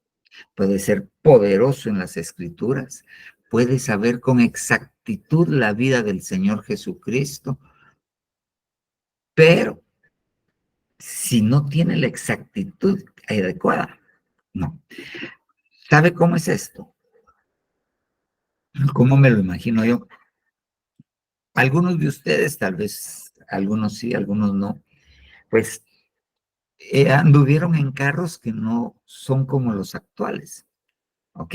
S1: puede ser poderoso en las escrituras, puede saber con exactitud la vida del Señor Jesucristo, pero si no tiene la exactitud adecuada, no. ¿Sabe cómo es esto? ¿Cómo me lo imagino yo? Algunos de ustedes, tal vez algunos sí, algunos no, pues anduvieron en carros que no son como los actuales, ¿ok?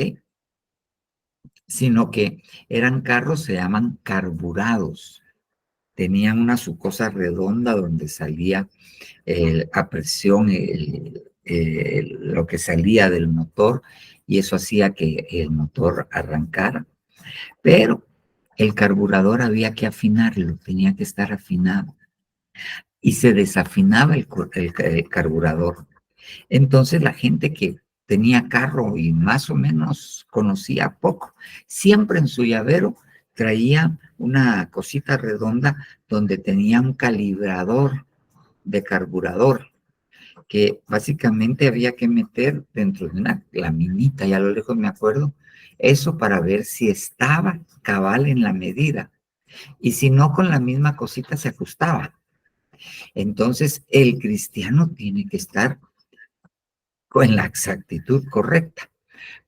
S1: Sino que eran carros, se llaman carburados. Tenían una su cosa redonda donde salía a presión lo que salía del motor y eso hacía que el motor arrancara. Pero el carburador había que afinarlo, tenía que estar afinado y se desafinaba el carburador. Entonces la gente que tenía carro y más o menos conocía poco, siempre en su llavero traía una cosita redonda donde tenía un calibrador de carburador que básicamente había que meter dentro de una laminita, ya a lo lejos me acuerdo, eso para ver si estaba cabal en la medida. Y si no, con la misma cosita se ajustaba. Entonces, el cristiano tiene que estar con la exactitud correcta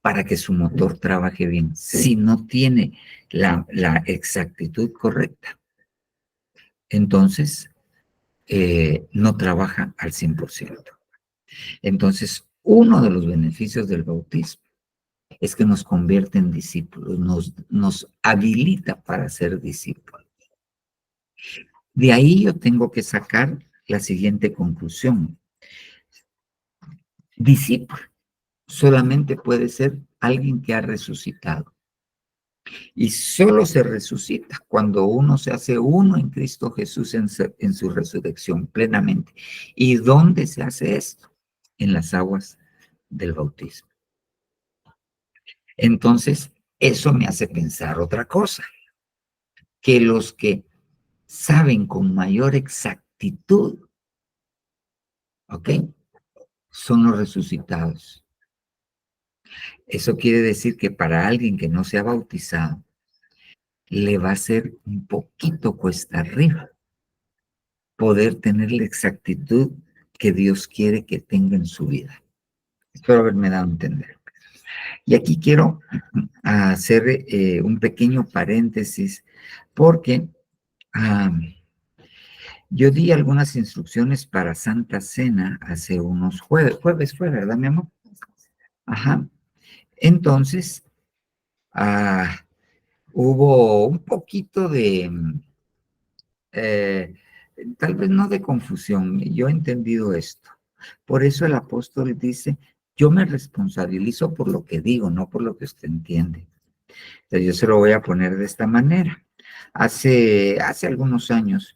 S1: para que su motor trabaje bien. Si no tiene la exactitud correcta, entonces no trabaja al 100%. Entonces, uno de los beneficios del bautismo es que nos convierte en discípulos, nos habilita para ser discípulos. De ahí yo tengo que sacar la siguiente conclusión. Discípulo solamente puede ser alguien que ha resucitado. Y solo se resucita cuando uno se hace uno en Cristo Jesús en su resurrección plenamente. ¿Y dónde se hace esto? En las aguas del bautismo. Entonces, eso me hace pensar otra cosa, que los que saben con mayor exactitud, ¿ok? Son los resucitados. Eso quiere decir que para alguien que no se ha bautizado, le va a ser un poquito cuesta arriba poder tener la exactitud que Dios quiere que tenga en su vida. Espero haberme dado a entender. Y aquí quiero hacer un pequeño paréntesis porque yo di algunas instrucciones para Santa Cena hace unos jueves fue, ¿verdad, mi amor? Ajá. Entonces, hubo un poquito de, tal vez no de confusión, yo he entendido esto. Por eso el apóstol dice, yo me responsabilizo por lo que digo, no por lo que usted entiende. Entonces yo se lo voy a poner de esta manera. Hace algunos años,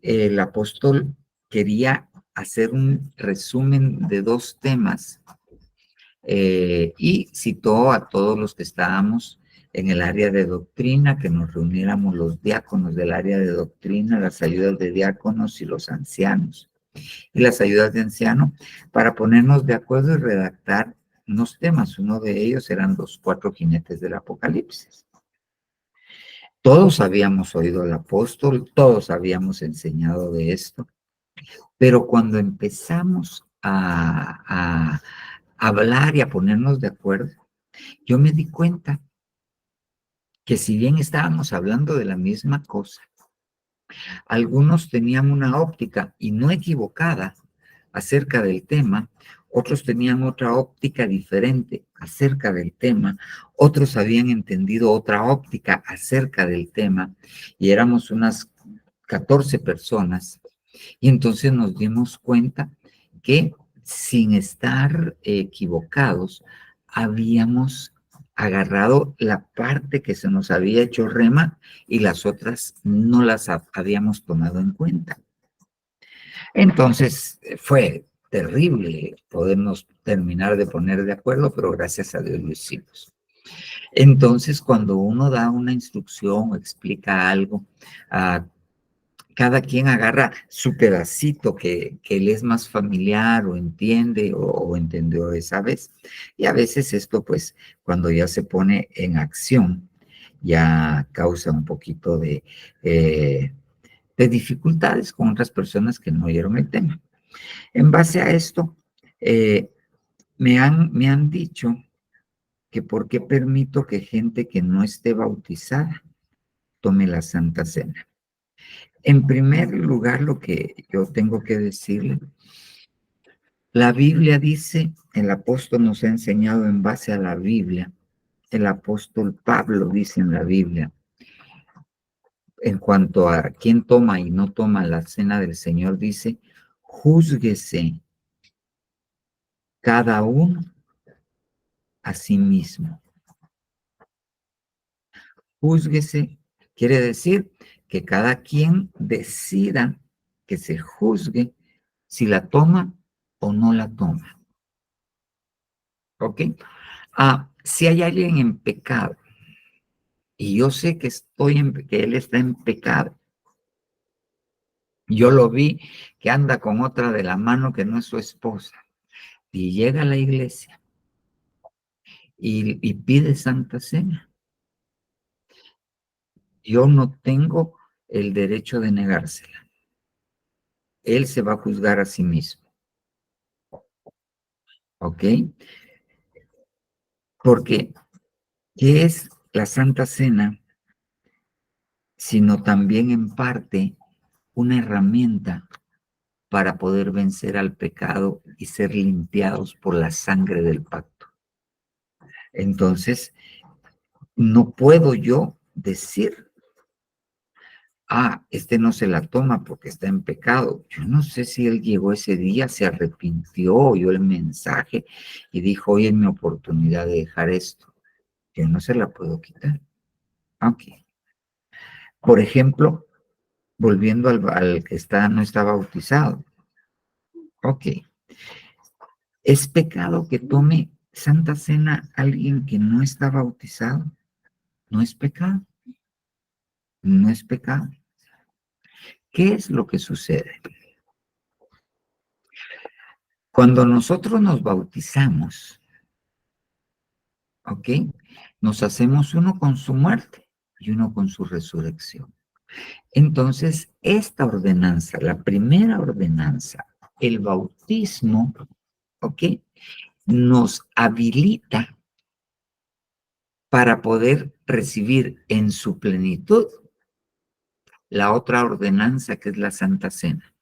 S1: el apóstol quería hacer un resumen de 2 temas y citó a todos los que estábamos en el área de doctrina, que nos reuniéramos los diáconos del área de doctrina, las ayudas de diáconos y los ancianos, y las ayudas de anciano, para ponernos de acuerdo y redactar unos temas. Uno de ellos eran los 4 jinetes del Apocalipsis. Todos habíamos oído al apóstol, todos habíamos enseñado de esto, pero cuando empezamos a hablar y a ponernos de acuerdo, yo me di cuenta que si bien estábamos hablando de la misma cosa, algunos tenían una óptica y no equivocada acerca del tema, otros tenían otra óptica diferente acerca del tema, otros habían entendido otra óptica acerca del tema, y éramos unas 14 personas, y entonces nos dimos cuenta que sin estar equivocados, habíamos agarrado la parte que se nos había hecho rema y las otras no las habíamos tomado en cuenta. Entonces fue terrible podernos terminar de poner de acuerdo, pero gracias a Dios lo hicimos. Entonces, cuando uno da una instrucción o explica algo, cada quien agarra su pedacito que le es más familiar o entiende o entendió esa vez. Y a veces esto, pues, cuando ya se pone en acción, ya causa un poquito de dificultades con otras personas que no oyeron el tema. En base a esto, me han dicho que por qué permito que gente que no esté bautizada tome la Santa Cena. En primer lugar, lo que yo tengo que decirle, la Biblia dice, el apóstol nos ha enseñado en base a la Biblia, el apóstol Pablo dice en la Biblia, en cuanto a quién toma y no toma la cena del Señor, dice, júzguese cada uno a sí mismo. Júzguese quiere decir que cada quien decida, que se juzgue si la toma o no la toma. ¿Ok? Si hay alguien en pecado y yo sé que que él está en pecado, yo lo vi que anda con otra de la mano que no es su esposa y llega a la iglesia y pide Santa Cena, yo no tengo el derecho de negársela. Él se va a juzgar a sí mismo. ¿Ok? Porque, ¿qué es la Santa Cena? Sino también en parte una herramienta para poder vencer al pecado y ser limpiados por la sangre del pacto. Entonces, no puedo yo decir, este no se la toma porque está en pecado. Yo no sé si él llegó ese día, se arrepintió, oyó el mensaje y dijo, hoy es mi oportunidad de dejar esto. Yo no se la puedo quitar. Ok. Por ejemplo, volviendo al que no está bautizado. Ok. ¿Es pecado que tome Santa Cena alguien que no está bautizado? No es pecado. No es pecado. ¿Qué es lo que sucede? Cuando nosotros nos bautizamos, ¿ok? Nos hacemos uno con su muerte y uno con su resurrección. Entonces, esta ordenanza, la primera ordenanza, el bautismo, ¿ok? Nos habilita para poder recibir en su plenitud la otra ordenanza que es la Santa Cena.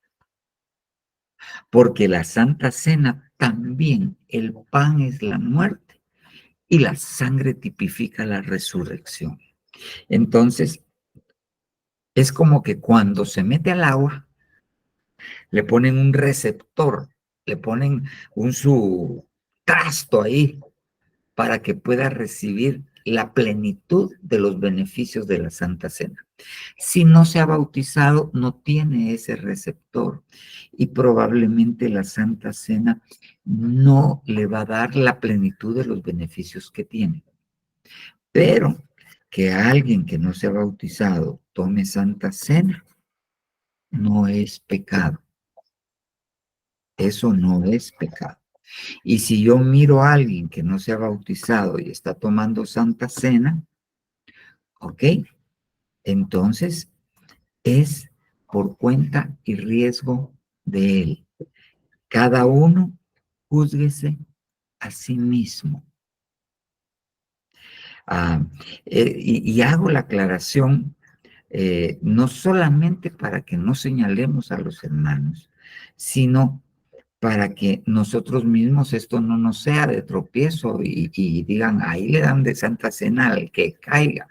S1: Porque la Santa Cena también, el pan es la muerte y la sangre tipifica la resurrección. Entonces, es como que cuando se mete al agua, le ponen un receptor, le ponen su trasto ahí para que pueda recibir la plenitud de los beneficios de la Santa Cena. Si no se ha bautizado, no tiene ese receptor y probablemente la Santa Cena no le va a dar la plenitud de los beneficios que tiene. Pero que alguien que no se ha bautizado tome Santa Cena no es pecado. Eso no es pecado. Y si yo miro a alguien que no se ha bautizado y está tomando Santa Cena, ¿ok? Entonces es por cuenta y riesgo de él. Cada uno júzguese a sí mismo. Y hago la aclaración no solamente para que no señalemos a los hermanos, sino para que nosotros mismos esto no nos sea de tropiezo y digan, ahí le dan de Santa Cena al que caiga.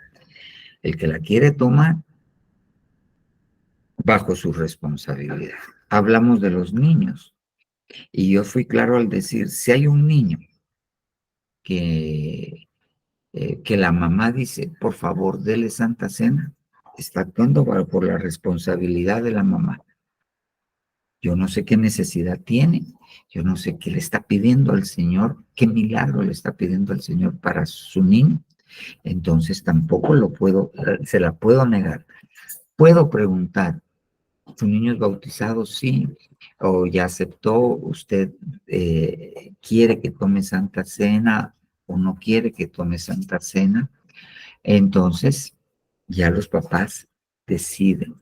S1: El que la quiere tomar, bajo su responsabilidad. Hablamos de los niños y yo fui claro al decir, si hay un niño que la mamá dice, por favor, dele Santa Cena, está actuando por la responsabilidad de la mamá. Yo no sé qué necesidad tiene, yo no sé qué le está pidiendo al Señor, qué milagro le está pidiendo al Señor para su niño. Entonces tampoco se la puedo negar. Puedo preguntar, ¿su niño es bautizado? Sí. ¿O ya aceptó? ¿Usted quiere que tome Santa Cena o no quiere que tome Santa Cena? Entonces, ya los papás deciden.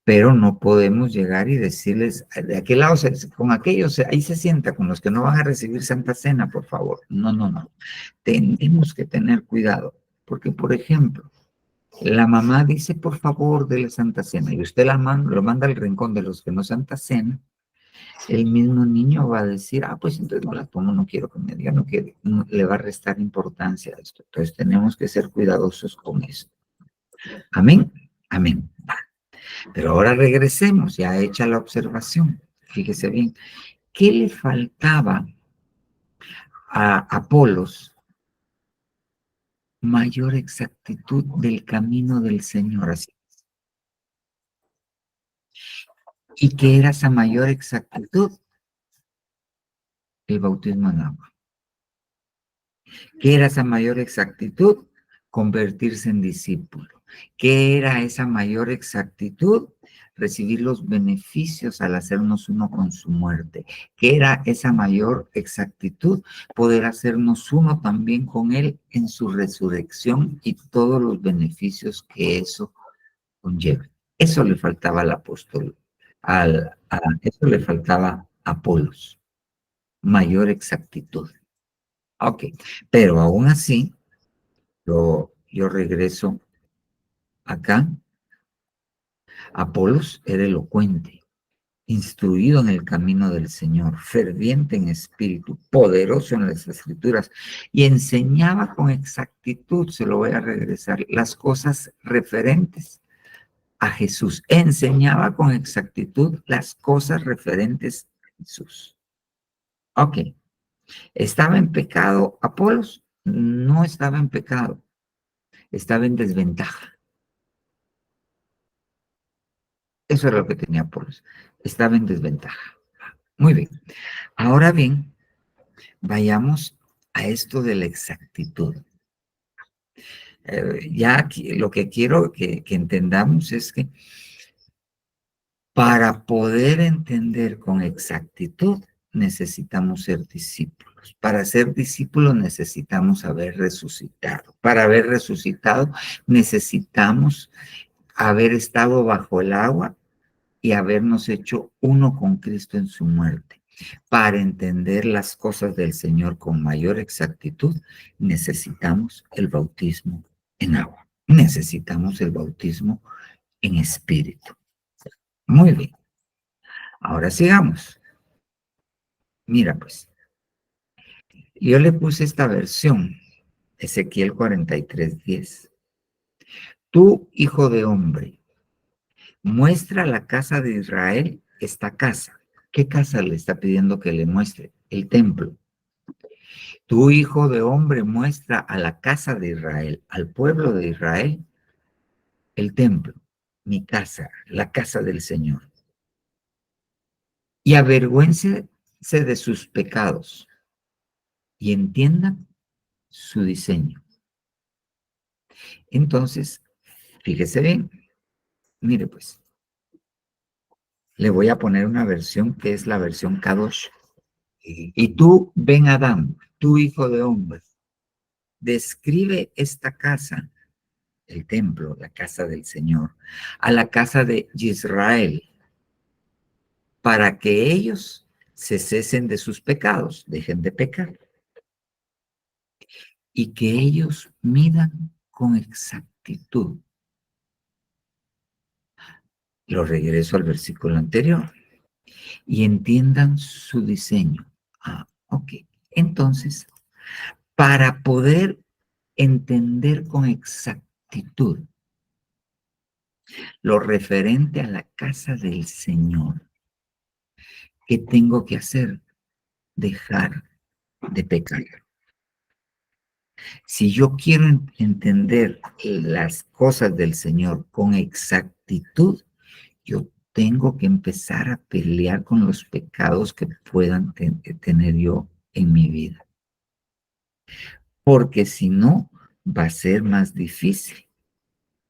S1: Pero no podemos llegar y decirles, de aquel lado, con aquellos, ahí se sienta, con los que no van a recibir Santa Cena, por favor. No, no, no. Tenemos que tener cuidado, porque, por ejemplo, la mamá dice, por favor, dele Santa Cena, y usted lo manda al rincón de los que no Santa Cena, el mismo niño va a decir, pues entonces no la tomo, no quiero que me diga, no quiero, le va a restar importancia a esto. Entonces tenemos que ser cuidadosos con esto. Amén, amén. Pero ahora regresemos, ya hecha la observación. Fíjese bien, ¿qué le faltaba a Apolos? Mayor exactitud del camino del Señor. Así. ¿Y qué era esa mayor exactitud? El bautismo en agua. ¿Qué era esa mayor exactitud? Convertirse en discípulo. ¿Qué era esa mayor exactitud? Recibir los beneficios al hacernos uno con su muerte. ¿Qué era esa mayor exactitud? Poder hacernos uno también con Él en su resurrección y todos los beneficios que eso conlleva. Eso le faltaba al apóstol, eso le faltaba a Apolos, mayor exactitud. Ok, pero aún así, yo regreso acá. Apolos era elocuente, instruido en el camino del Señor, ferviente en espíritu, poderoso en las escrituras, y enseñaba con exactitud, se lo voy a regresar, las cosas referentes a Jesús. Enseñaba con exactitud las cosas referentes a Jesús. Ok, ¿estaba en pecado Apolos? No estaba en pecado, estaba en desventaja. Eso era lo que tenía Apolos. Estaba en desventaja. Muy bien. Ahora bien, vayamos a esto de la exactitud. Ya aquí, lo que quiero que entendamos es que para poder entender con exactitud necesitamos ser discípulos. Para ser discípulos necesitamos haber resucitado. Para haber resucitado necesitamos haber estado bajo el agua y habernos hecho uno con Cristo en su muerte. Para entender las cosas del Señor con mayor exactitud, necesitamos el bautismo en agua. Necesitamos el bautismo en espíritu. Muy bien. Ahora sigamos. Mira, pues, Yo le puse esta versión, Ezequiel 43:10. Tú, hijo de hombre, muestra a la casa de Israel esta casa. ¿Qué casa le está pidiendo que le muestre? El templo. Tu hijo de hombre muestra a la casa de Israel, al pueblo de Israel, el templo, mi casa, la casa del Señor. Y avergüéncese de sus pecados y entiendan su diseño. Entonces, fíjese bien, mire pues, le voy a poner una versión que es la versión Kadosh. Y tú, Ben Adán, tu hijo de hombre, describe esta casa, el templo, la casa del Señor, a la casa de Israel, para que ellos se cesen de sus pecados, dejen de pecar, y que ellos midan con exactitud. Lo regreso al versículo anterior. Y entiendan su diseño. Ok. Entonces, para poder entender con exactitud lo referente a la casa del Señor, ¿qué tengo que hacer? Dejar de pecar. Si yo quiero entender las cosas del Señor con exactitud, yo tengo que empezar a pelear con los pecados que puedan tener yo en mi vida. Porque si no, va a ser más difícil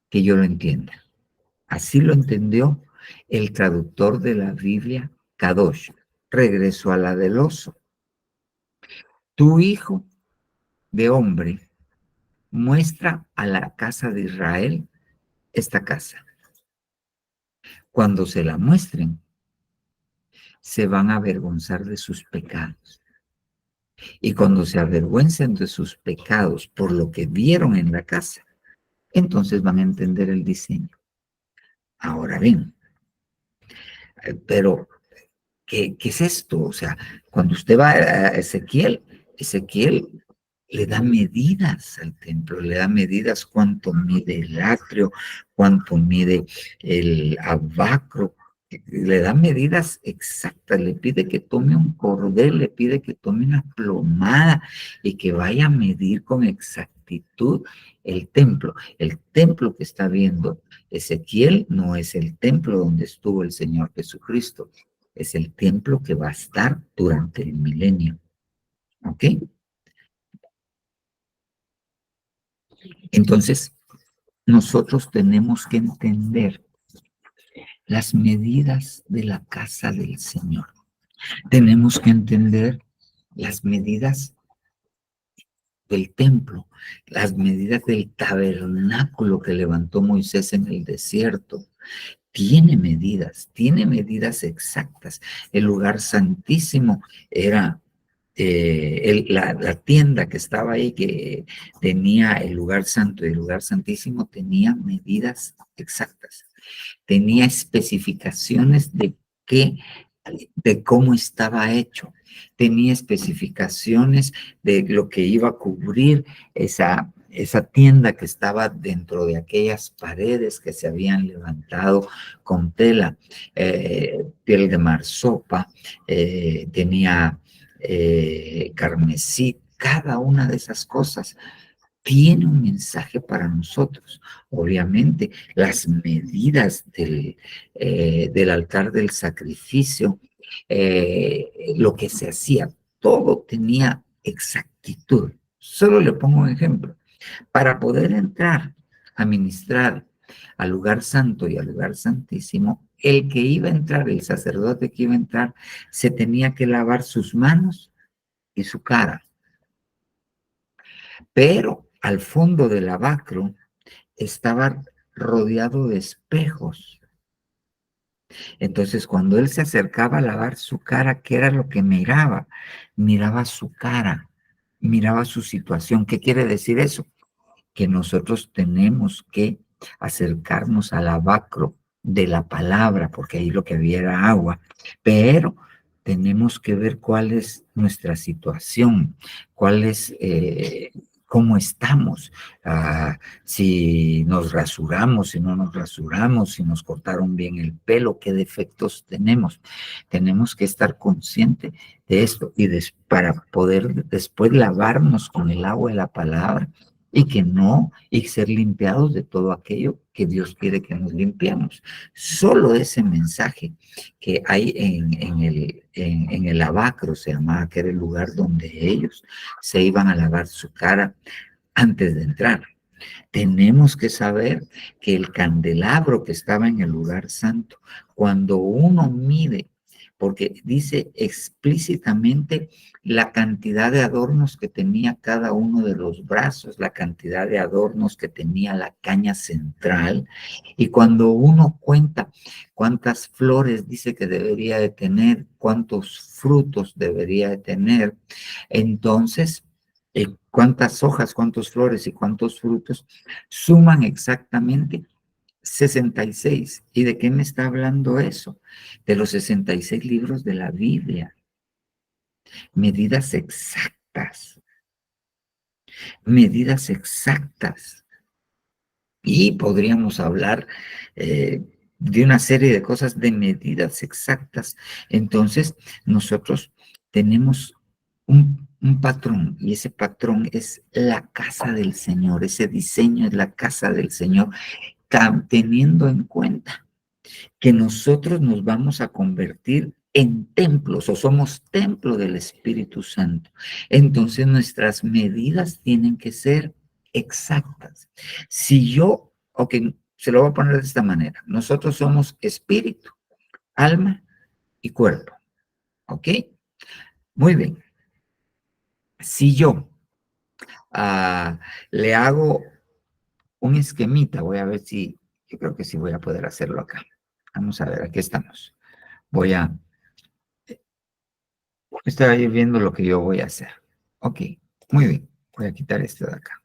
S1: que yo lo entienda. Así lo entendió el traductor de la Biblia, Kadosh. Regresó a la del oso. Tu hijo de hombre muestra a la casa de Israel esta casa. Cuando se la muestren, se van a avergonzar de sus pecados. Y cuando se avergüencen de sus pecados por lo que vieron en la casa, entonces van a entender el diseño. Ahora bien, pero ¿qué es esto? O sea, cuando usted va a Ezequiel, Ezequiel le da medidas al templo, le da medidas cuánto mide el atrio, cuánto mide el abacro, le da medidas exactas, le pide que tome un cordel, le pide que tome una plomada y que vaya a medir con exactitud el templo. El templo que está viendo Ezequiel no es el templo donde estuvo el Señor Jesucristo, es el templo que va a estar durante el milenio. ¿Ok? Entonces, nosotros tenemos que entender las medidas de la casa del Señor. Tenemos que entender las medidas del templo, las medidas del tabernáculo que levantó Moisés en el desierto. Tiene medidas exactas. El lugar santísimo era la tienda que estaba ahí, que tenía el lugar santo y el lugar santísimo, tenía medidas exactas. Tenía especificaciones de cómo estaba hecho. Tenía especificaciones de lo que iba a cubrir esa tienda que estaba dentro de aquellas paredes que se habían levantado con tela, piel de marsopa, tenía carmesí, cada una de esas cosas tiene un mensaje para nosotros. Obviamente, las medidas del altar del sacrificio, lo que se hacía, todo tenía exactitud. Solo le pongo un ejemplo. Para poder entrar a ministrar al lugar santo y al lugar santísimo, el que iba a entrar, el sacerdote que iba a entrar, se tenía que lavar sus manos y su cara. Pero al fondo del lavacro estaba rodeado de espejos. Entonces, cuando él se acercaba a lavar su cara, ¿qué era lo que miraba? Miraba su cara, miraba su situación. ¿Qué quiere decir eso? Que nosotros tenemos que acercarnos al lavacro de la palabra, porque ahí lo que había era agua, pero tenemos que ver cuál es nuestra situación, cuál es, cómo estamos, si nos rasuramos, si no nos rasuramos, si nos cortaron bien el pelo, qué defectos tenemos. Tenemos que estar conscientes de esto y para poder después lavarnos con el agua de la palabra y que no, y ser limpiados de todo aquello que Dios quiere que nos limpiemos. Solo ese mensaje que hay en el lavacro, se llamaba, que era el lugar donde ellos se iban a lavar su cara antes de entrar. Tenemos que saber que el candelabro que estaba en el lugar santo, cuando uno mide, porque dice explícitamente la cantidad de adornos que tenía cada uno de los brazos, la cantidad de adornos que tenía la caña central, y cuando uno cuenta cuántas flores dice que debería de tener, cuántos frutos debería de tener, entonces cuántas hojas, cuántos flores y cuántos frutos suman exactamente 66. ¿Y de qué me está hablando eso? De los 66 libros de la Biblia. Medidas exactas, medidas exactas. Y podríamos hablar de una serie de cosas de medidas exactas. Entonces, nosotros tenemos un patrón, y ese patrón es la casa del Señor, ese diseño es la casa del Señor, teniendo en cuenta que nosotros nos vamos a convertir en templos o somos templo del Espíritu Santo. Entonces nuestras medidas tienen que ser exactas. Si yo, ok, se lo voy a poner de esta manera, nosotros somos espíritu, alma y cuerpo, ¿ok? Muy bien. Si yo le hago un esquemita, voy a ver si, yo creo que sí voy a poder hacerlo acá. Vamos a ver, aquí estamos. Voy a estar ahí viendo lo que yo voy a hacer. Ok, muy bien. Voy a quitar esto de acá.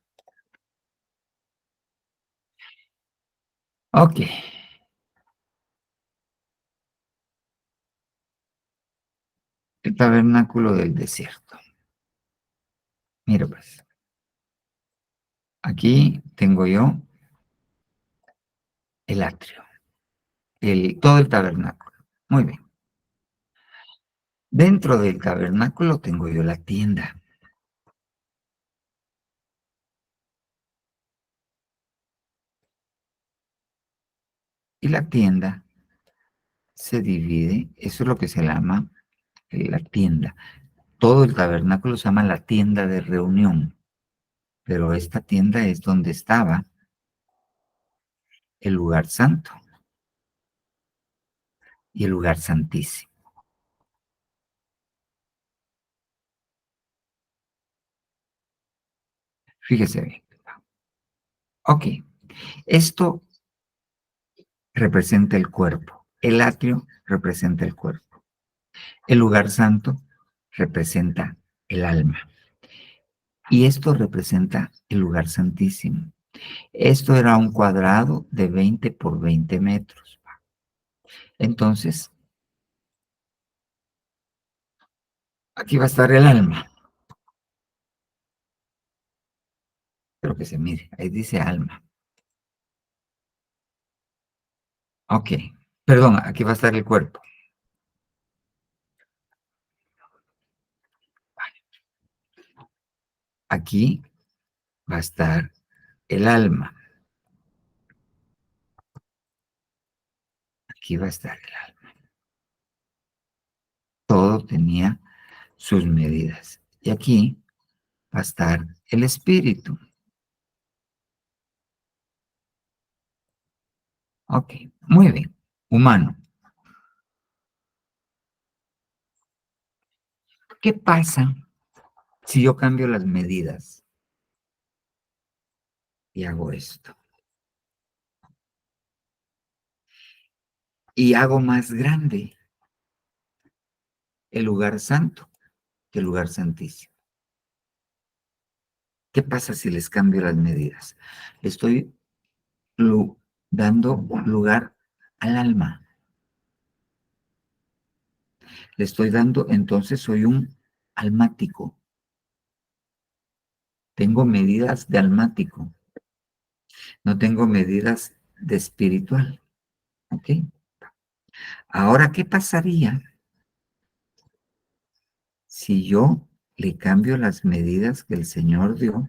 S1: Ok. El tabernáculo del desierto. Mira pues. Aquí tengo yo el atrio. Todo el tabernáculo. Muy bien. Dentro del tabernáculo tengo yo la tienda. Y la tienda se divide, eso es lo que se llama la tienda. Todo el tabernáculo se llama la tienda de reunión, pero esta tienda es donde estaba el lugar santo y el lugar santísimo. Fíjese bien. Ok, esto representa el cuerpo. El atrio representa el cuerpo. El lugar santo representa el alma. Y esto representa el lugar santísimo. Esto era un cuadrado de 20 por 20 metros. Entonces, aquí va a estar el alma. Pero que se mire, ahí dice alma. Ok, perdón, aquí va a estar el cuerpo. Aquí va a estar el alma. Aquí va a estar el alma. Todo tenía sus medidas. Y aquí va a estar el espíritu. Ok, muy bien. Humano. ¿Qué pasa si yo cambio las medidas y hago esto? Y hago más grande el lugar santo que el lugar santísimo. ¿Qué pasa si les cambio las medidas? Estoy dando lugar al alma. Le estoy dando, entonces soy un almático. Tengo medidas de almático. No tengo medidas de espiritual. ¿Ok? Ahora, ¿qué pasaría si yo le cambio las medidas que el Señor dio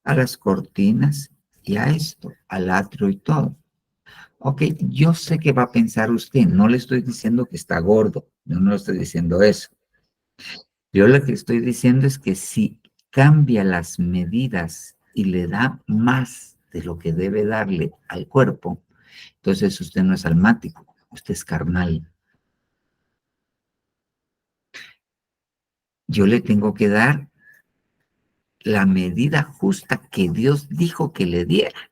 S1: a las cortinas y a esto, al atrio y todo? Ok, yo sé que va a pensar usted, no le estoy diciendo que está gordo, no le estoy diciendo eso. Yo lo que estoy diciendo es que si cambia las medidas y le da más de lo que debe darle al cuerpo, entonces usted no es almático, usted es carnal. Yo le tengo que dar la medida justa que Dios dijo que le diera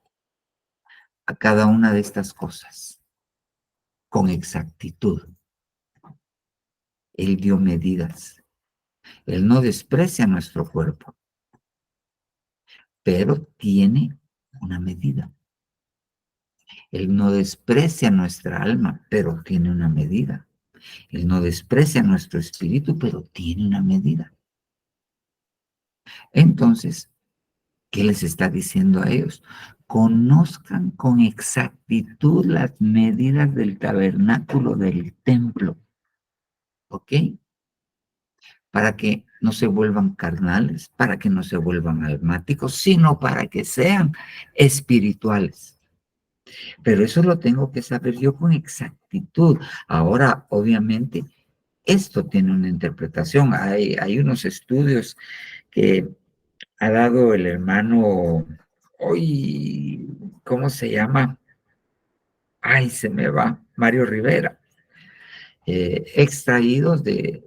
S1: a cada una de estas cosas, con exactitud. Él dio medidas. Él no desprecia nuestro cuerpo, pero tiene una medida. Él no desprecia nuestra alma, pero tiene una medida. Él no desprecia nuestro espíritu, pero tiene una medida. Entonces, ¿qué les está diciendo a ellos? Conozcan con exactitud las medidas del tabernáculo del templo, ¿ok? Para que no se vuelvan carnales, para que no se vuelvan almáticos, sino para que sean espirituales. Pero eso lo tengo que saber yo con exactitud. Ahora, obviamente, esto tiene una interpretación. Hay unos estudios que ha dado el hermano, hoy, ¿cómo se llama? Ay, se me va, Mario Rivera, extraídos de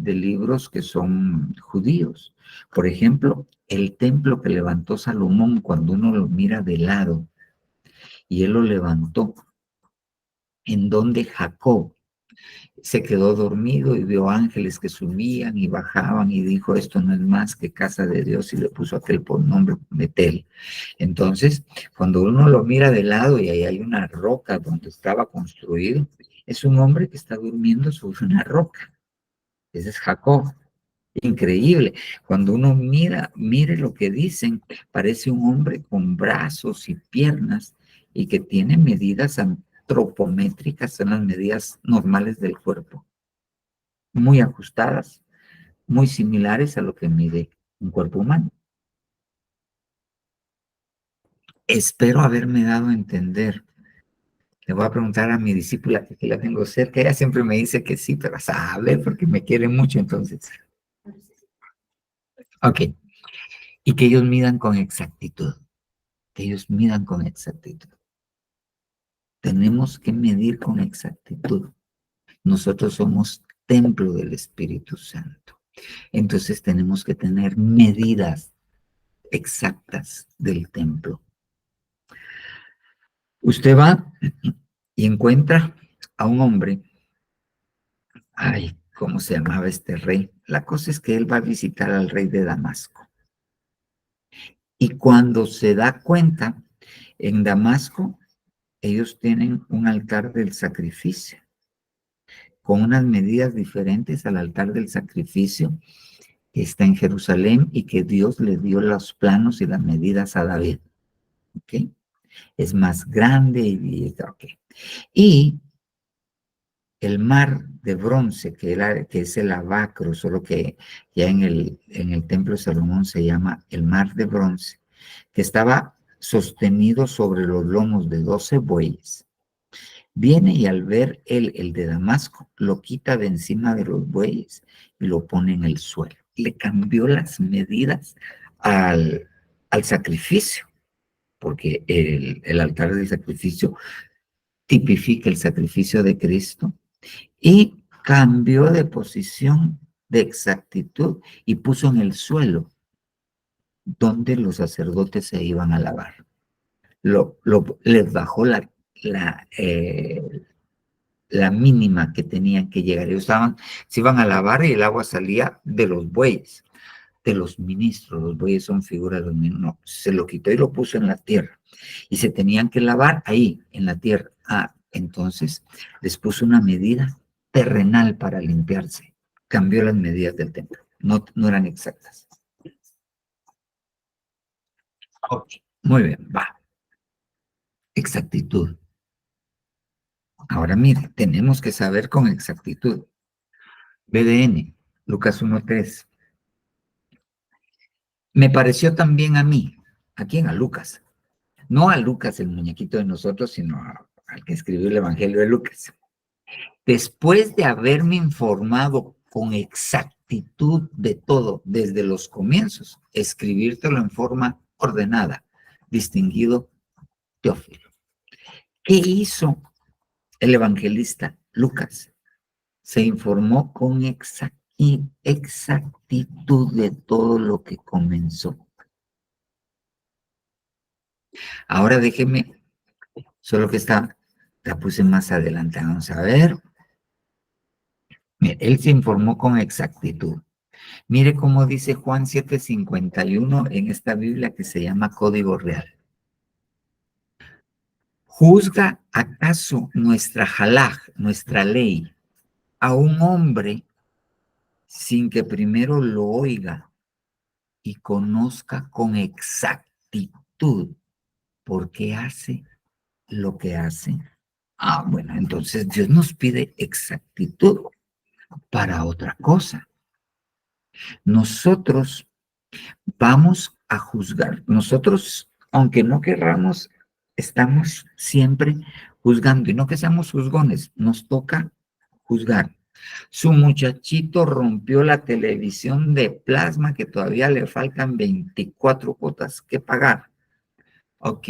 S1: libros que son judíos. Por ejemplo, el templo que levantó Salomón, cuando uno lo mira de lado, y él lo levantó, en donde Jacob se quedó dormido y vio ángeles que subían y bajaban y dijo, esto no es más que casa de Dios, y le puso aquel por nombre Betel. Entonces, cuando uno lo mira de lado y ahí hay una roca donde estaba construido, es un hombre que está durmiendo sobre una roca. Ese es Jacob. Increíble. Cuando uno mire lo que dicen, parece un hombre con brazos y piernas y que tiene medidas antropométricas, son las medidas normales del cuerpo, muy ajustadas, muy similares a lo que mide un cuerpo humano. Espero haberme dado a entender. Le voy a preguntar a mi discípula que la tengo cerca. Ella siempre me dice que sí, pero sabe porque me quiere mucho entonces. Ok. Y que ellos midan con exactitud. Que ellos midan con exactitud. Tenemos que medir con exactitud. Nosotros somos templo del Espíritu Santo. Entonces tenemos que tener medidas exactas del templo. Usted va y encuentra a un hombre. Ay, ¿cómo se llamaba este rey? La cosa es que él va a visitar al rey de Damasco. Y cuando se da cuenta, en Damasco, ellos tienen un altar del sacrificio, con unas medidas diferentes al altar del sacrificio que está en Jerusalén y que Dios le dio los planos y las medidas a David. ¿Ok? Es más grande okay. Y el mar de bronce, que es el lavacro, solo que ya en el templo de Salomón se llama el mar de bronce, que estaba sostenido sobre los lomos de 12 bueyes. Viene y al ver el de Damasco, lo quita de encima de los bueyes y lo pone en el suelo. Le cambió las medidas al sacrificio, porque el altar del sacrificio tipifica el sacrificio de Cristo, y cambió de posición, de exactitud, y puso en el suelo donde los sacerdotes se iban a lavar. Les bajó la mínima que tenían que llegar. Ellos se iban a lavar y el agua salía de los bueyes, de los ministros. Los bueyes son figuras de los ministros. No, se lo quitó y lo puso en la tierra. Y se tenían que lavar ahí, en la tierra. Entonces les puso una medida terrenal para limpiarse. Cambió las medidas del templo. No eran exactas. Okay. Muy bien, va. Exactitud. Ahora mire, tenemos que saber con exactitud. BDN, Lucas 1:3. Me pareció también a mí. ¿A quién? A Lucas. No a Lucas, el muñequito de nosotros, sino al que escribió el Evangelio de Lucas. Después de haberme informado con exactitud de todo desde los comienzos, escribírtelo en forma ordenada, distinguido Teófilo. ¿Qué hizo el evangelista Lucas? Se informó con exactitud de todo lo que comenzó. Ahora déjeme, solo que la puse más adelante, vamos a ver. Mire, él se informó con exactitud. Mire cómo dice Juan 7:51 en esta Biblia que se llama Código Real. ¿Juzga acaso nuestra halaj, nuestra ley, a un hombre sin que primero lo oiga y conozca con exactitud por qué hace lo que hace? Ah, bueno, entonces Dios nos pide exactitud para otra cosa. Nosotros vamos a juzgar. Nosotros, aunque no querramos, estamos siempre juzgando. Y no que seamos juzgones, nos toca juzgar. Su muchachito rompió la televisión de plasma que todavía le faltan 24 cuotas que pagar. Ok.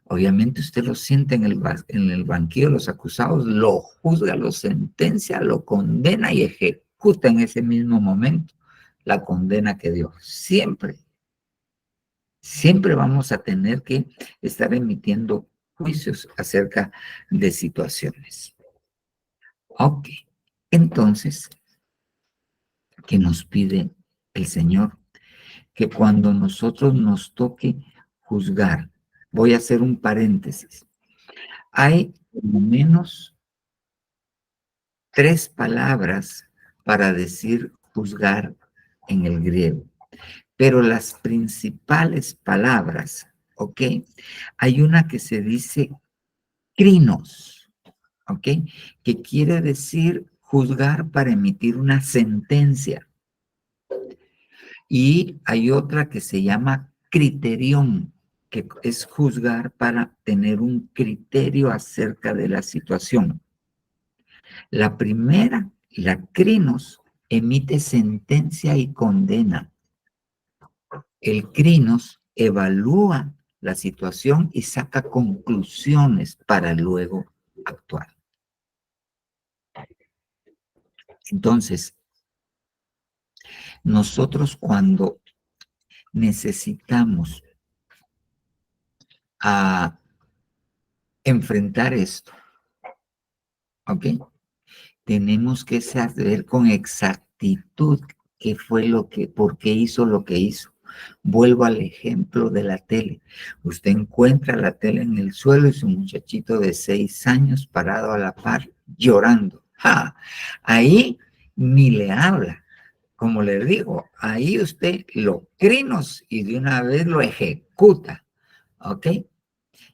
S1: Obviamente usted lo siente en el banquillo de los acusados, lo juzga, lo sentencia, lo condena y ejecuta en ese mismo momento la condena que dio. Siempre vamos a tener que estar emitiendo juicios acerca de situaciones. Ok, entonces, ¿qué nos pide el Señor? Que cuando nosotros nos toque juzgar, voy a hacer un paréntesis, hay por lo menos 3 palabras para decir juzgar en el griego. Pero las principales palabras, ¿ok? Hay una que se dice crinos, ¿ok? Que quiere decir juzgar para emitir una sentencia. Y hay otra que se llama criterión, que es juzgar para tener un criterio acerca de la situación. La primera, la crinos, emite sentencia y condena. El crinos evalúa la situación y saca conclusiones para luego actuar. Entonces, nosotros cuando necesitamos enfrentar esto, ¿ok? Tenemos que saber con exactitud qué fue por qué hizo lo que hizo. Vuelvo al ejemplo de la tele. Usted encuentra la tele en el suelo y su muchachito de 6 años parado a la par, llorando. ¡Ja! Ahí ni le habla. Como le digo, ahí usted lo crinos y de una vez lo ejecuta. ¿Ok?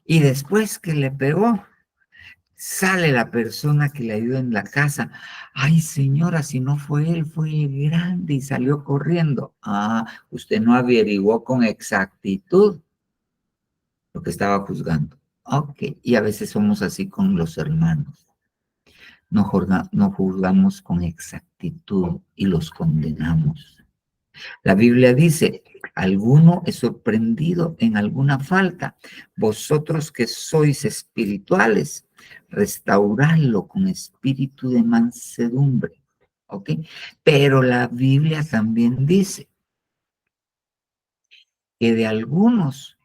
S1: Y después que le pegó, sale la persona que le ayuda en la casa. Ay, señora, si no fue él, fue el grande y salió corriendo. Ah, usted no averiguó con exactitud lo que estaba juzgando. Ok, y a veces somos así con los hermanos. No juzgamos con exactitud y los condenamos. La Biblia dice, ¿alguno es sorprendido en alguna falta? Vosotros que sois espirituales, restauradlo con espíritu de mansedumbre. ¿Ok? Pero la Biblia también dice que de algunos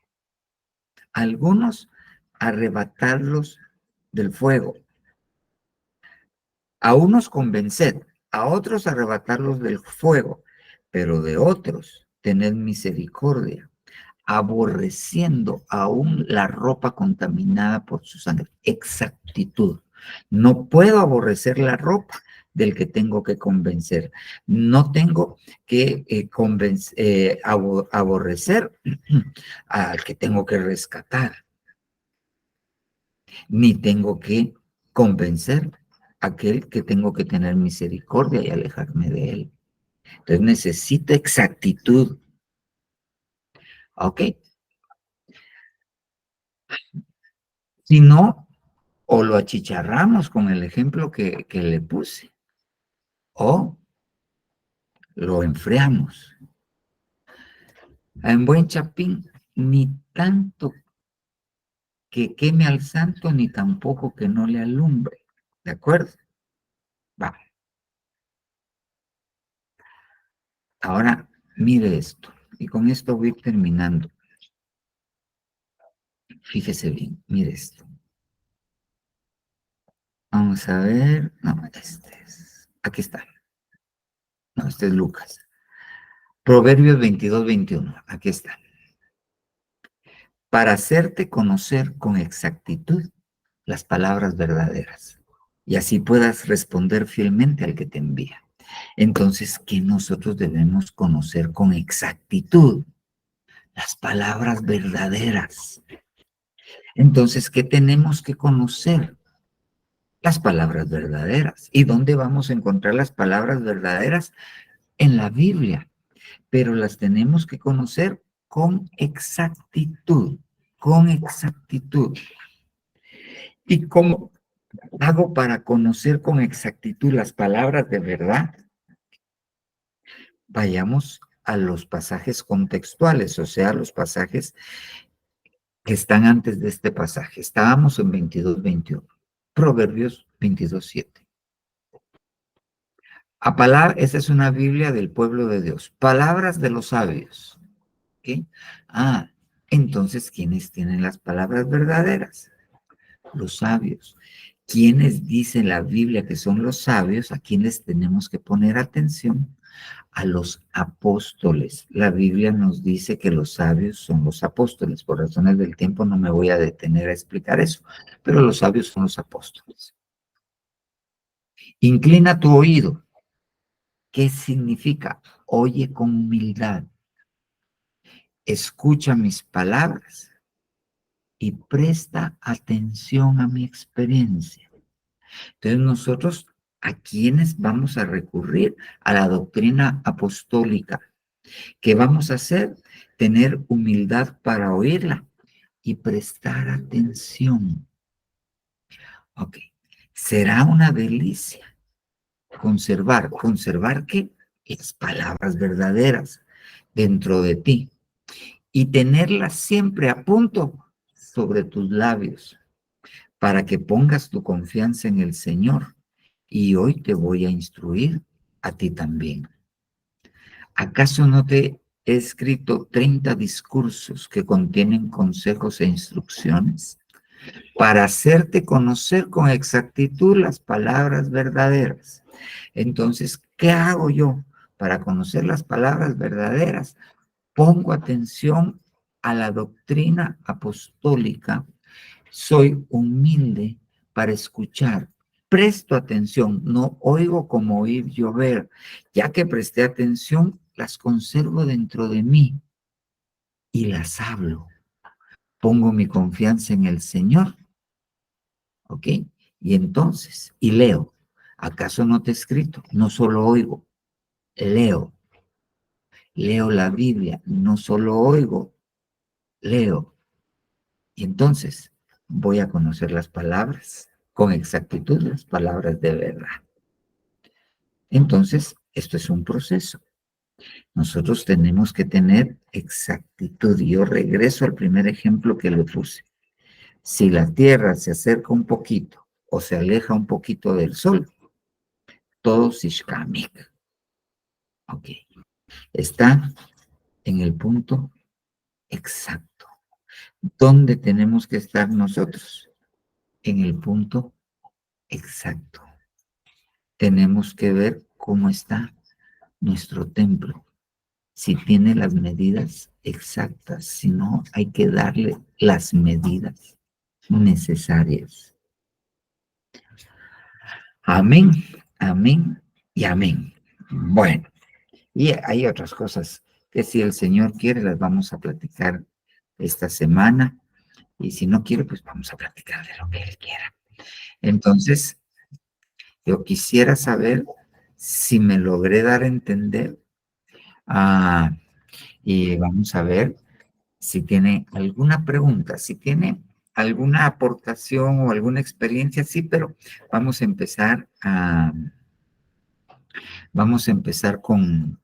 S1: arrebatarlos del fuego. A unos convenced, a otros arrebatarlos del fuego, pero de otros tened misericordia, aborreciendo aún la ropa contaminada por su sangre. Exactitud. No puedo aborrecer la ropa del que tengo que convencer. No tengo que aborrecer al que tengo que rescatar, ni tengo que convencer a aquel que tengo que tener misericordia y alejarme de él. Entonces necesito exactitud. ¿Ok? Si no, o lo achicharramos con el ejemplo que le puse, o lo enfriamos. En buen chapín, ni tanto que queme al santo, ni tampoco que no le alumbre. ¿De acuerdo? Va. Ahora, mire esto. Y con esto voy terminando. Fíjese bien, mire esto. Vamos a ver. No, este es. Aquí está. No, este es Lucas. Proverbios 22-21. Aquí está. Para hacerte conocer con exactitud las palabras verdaderas, y así puedas responder fielmente al que te envía. Entonces, ¿qué nosotros debemos conocer con exactitud? Las palabras verdaderas. Entonces, ¿qué tenemos que conocer? Las palabras verdaderas. ¿Y dónde vamos a encontrar las palabras verdaderas? En la Biblia. Pero las tenemos que conocer con exactitud. Con exactitud. ¿Y cómo hago para conocer con exactitud las palabras de verdad? Vayamos a los pasajes contextuales, o sea, los pasajes que están antes de este pasaje. Estábamos en 22-21, Proverbios 22-7. Esa es una Biblia del pueblo de Dios. Palabras de los sabios. ¿Okay? Entonces, ¿quiénes tienen las palabras verdaderas? Los sabios. ¿Quiénes dice la Biblia que son los sabios? ¿A quiénes tenemos que poner atención? A los apóstoles. La Biblia nos dice que los sabios son los apóstoles. Por razones del tiempo no me voy a detener a explicar eso, pero los sabios son los apóstoles. Inclina tu oído. ¿Qué significa? Oye con humildad. Escucha mis palabras y presta atención a mi experiencia. Entonces nosotros, ¿a quiénes vamos a recurrir? A la doctrina apostólica. ¿Qué vamos a hacer? Tener humildad para oírla y prestar atención. Ok. Será una delicia ¿conservar qué? Las palabras verdaderas dentro de ti y tenerlas siempre a punto sobre tus labios para que pongas tu confianza en el Señor. Y hoy te voy a instruir a ti también. ¿Acaso no te he escrito 30 discursos que contienen consejos e instrucciones para hacerte conocer con exactitud las palabras verdaderas? Entonces, ¿qué hago yo para conocer las palabras verdaderas? Pongo atención a la doctrina apostólica. Soy humilde para escuchar. Presto atención, no oigo como oír llover. Ya que presté atención, las conservo dentro de mí y las hablo. Pongo mi confianza en el Señor. ¿Ok? Y entonces, y leo. ¿Acaso no te he escrito? No solo oigo, leo. Leo la Biblia, no solo oigo, leo. Y entonces voy a conocer las palabras con exactitud, las palabras de verdad. Entonces, esto es un proceso. Nosotros tenemos que tener exactitud. Y yo regreso al primer ejemplo que le puse. Si la Tierra se acerca un poquito o se aleja un poquito del Sol, todo Sishkamik. Ok. Está en el punto exacto. ¿Dónde tenemos que estar nosotros? En el punto exacto. Tenemos que ver cómo está nuestro templo. Si tiene las medidas exactas, si no, hay que darle las medidas necesarias. Amén. Amén y amén. Bueno, y hay otras cosas que si el Señor quiere las vamos a platicar esta semana y si no quiere pues vamos a platicar de lo que Él quiera. Entonces, yo quisiera saber si me logré dar a entender y vamos a ver si tiene alguna pregunta, si tiene alguna aportación o alguna experiencia, sí, pero vamos a empezar con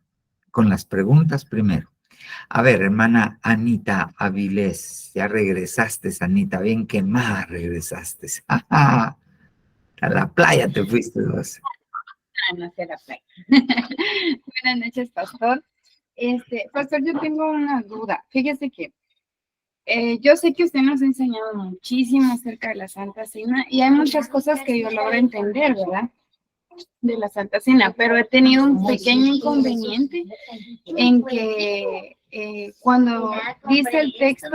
S1: las preguntas primero. A ver, hermana Anita Avilés, ya regresaste, Anita, bien quemada regresaste. A la playa te fuiste vos.
S3: No sé la playa. Buenas noches, pastor. Pastor, yo tengo una duda. Fíjese que yo sé que usted nos ha enseñado muchísimo acerca de la Santa Cena y hay muchas cosas que yo logro entender, ¿verdad? De la Santa Cena, pero he tenido un pequeño inconveniente en que cuando dice el texto,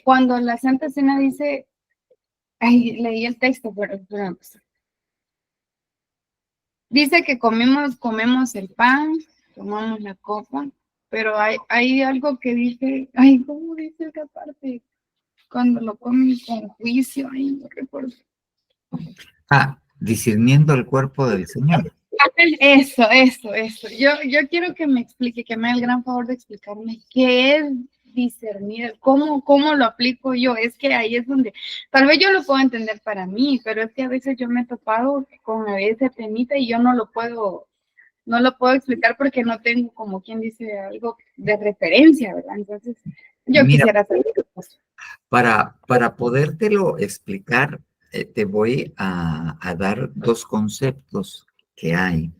S3: cuando la Santa Cena dice, leí el texto, pero dice que comemos el pan, tomamos la copa, pero hay algo que dice, ¿cómo dice esa parte? Cuando lo comen con juicio, no recuerdo.
S1: Discerniendo el cuerpo del Señor.
S3: Eso. Yo quiero que me explique, que me haga el gran favor de explicarme qué es discernir, cómo lo aplico yo. Es que ahí es donde, tal vez yo lo puedo entender para mí, pero es que a veces yo me he topado con ese temita y yo no lo puedo explicar porque no tengo, como quien dice, algo de referencia, ¿verdad? Entonces, yo quisiera saber.
S1: Para podértelo explicar, te voy a dar dos conceptos que hay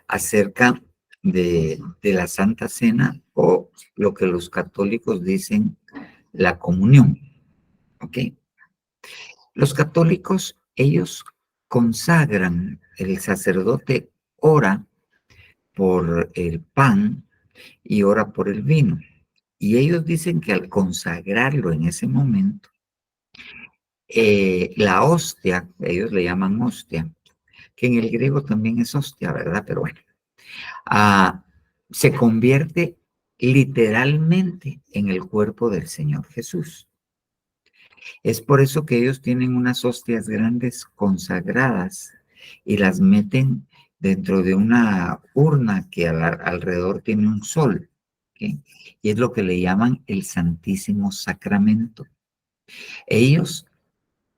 S1: acerca de la Santa Cena o lo que los católicos dicen la comunión. ¿Ok? Los católicos, ellos consagran, el sacerdote ora por el pan y ora por el vino. Y ellos dicen que al consagrarlo en ese momento, la hostia, ellos le llaman hostia, que en el griego también es hostia, ¿verdad? Pero bueno, se convierte literalmente en el cuerpo del Señor Jesús. Es por eso que ellos tienen unas hostias grandes consagradas y las meten dentro de una urna que alrededor tiene un sol, ¿okay? Y es lo que le llaman el Santísimo Sacramento. Ellos,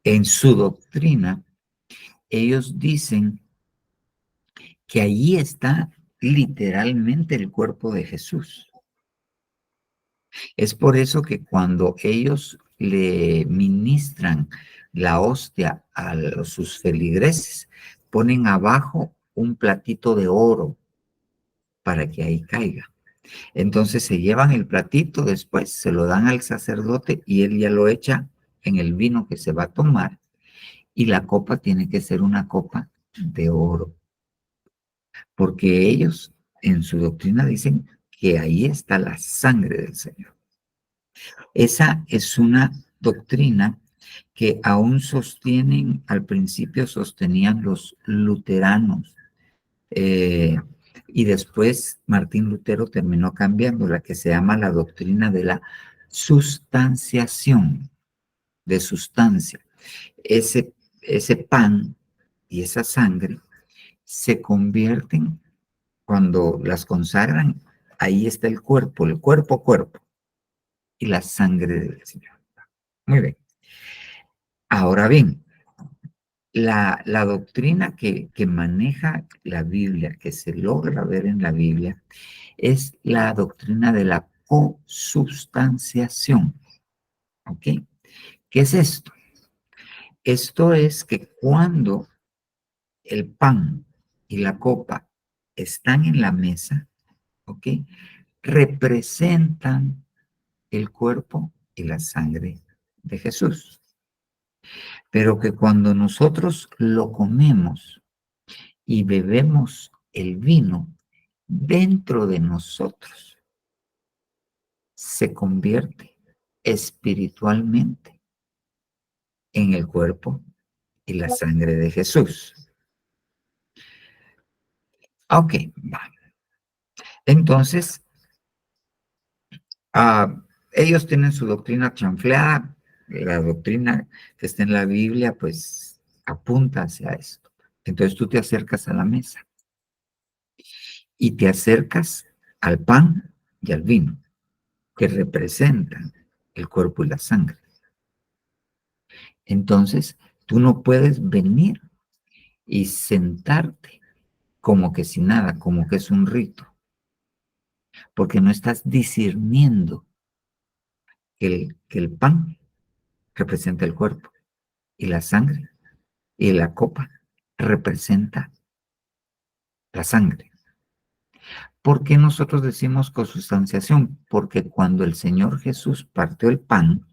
S1: en su doctrina, ellos dicen que allí está literalmente el cuerpo de Jesús. Es por eso que cuando ellos le ministran la hostia a sus feligreses, ponen abajo un platito de oro para que ahí caiga. Entonces se llevan el platito, después se lo dan al sacerdote y él ya lo echa en el vino que se va a tomar y la copa tiene que ser una copa de oro. Porque ellos en su doctrina dicen que ahí está la sangre del Señor. Esa es una doctrina que aún sostienen, al principio sostenían los luteranos, y después Martín Lutero terminó cambiando la que se llama la doctrina de la sustanciación, de sustancia. Ese pan y esa sangre se convierten cuando las consagran, ahí está el cuerpo, cuerpo, y la sangre del Señor. Muy bien. Ahora bien, la doctrina que maneja la Biblia, que se logra ver en la Biblia, es la doctrina de la consubstanciación. ¿Ok? ¿Qué es esto? Esto es que cuando el pan y la copa están en la mesa, ¿ok? Representan el cuerpo y la sangre de Jesús. Pero que cuando nosotros lo comemos y bebemos el vino, dentro de nosotros se convierte espiritualmente en el cuerpo y la sangre de Jesús. Ok, va. Entonces, ellos tienen su doctrina chanfleada. La doctrina que está en la Biblia, pues, apunta hacia esto. Entonces tú te acercas a la mesa y te acercas al pan y al vino, que representan el cuerpo y la sangre. Entonces, tú no puedes venir y sentarte como que sin nada, como que es un rito, porque no estás discerniendo que el pan representa el cuerpo y la sangre y la copa representa la sangre. ¿Por qué nosotros decimos consustanciación? Porque cuando el Señor Jesús partió el pan,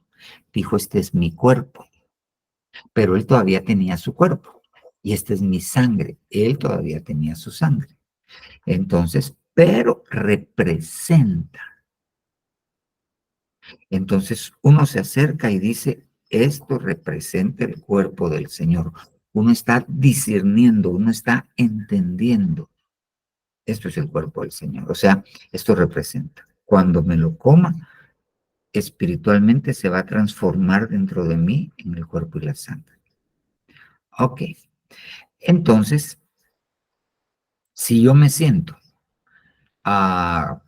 S1: dijo, este es mi cuerpo, pero él todavía tenía su cuerpo. Y esta es mi sangre, él todavía tenía su sangre. Entonces, pero representa. Entonces, uno se acerca y dice, esto representa el cuerpo del Señor. Uno está discerniendo, uno está entendiendo. Esto es el cuerpo del Señor. O sea, esto representa. Cuando me lo coma, espiritualmente se va a transformar dentro de mí en el cuerpo y la sangre. Ok. Entonces, si yo me siento,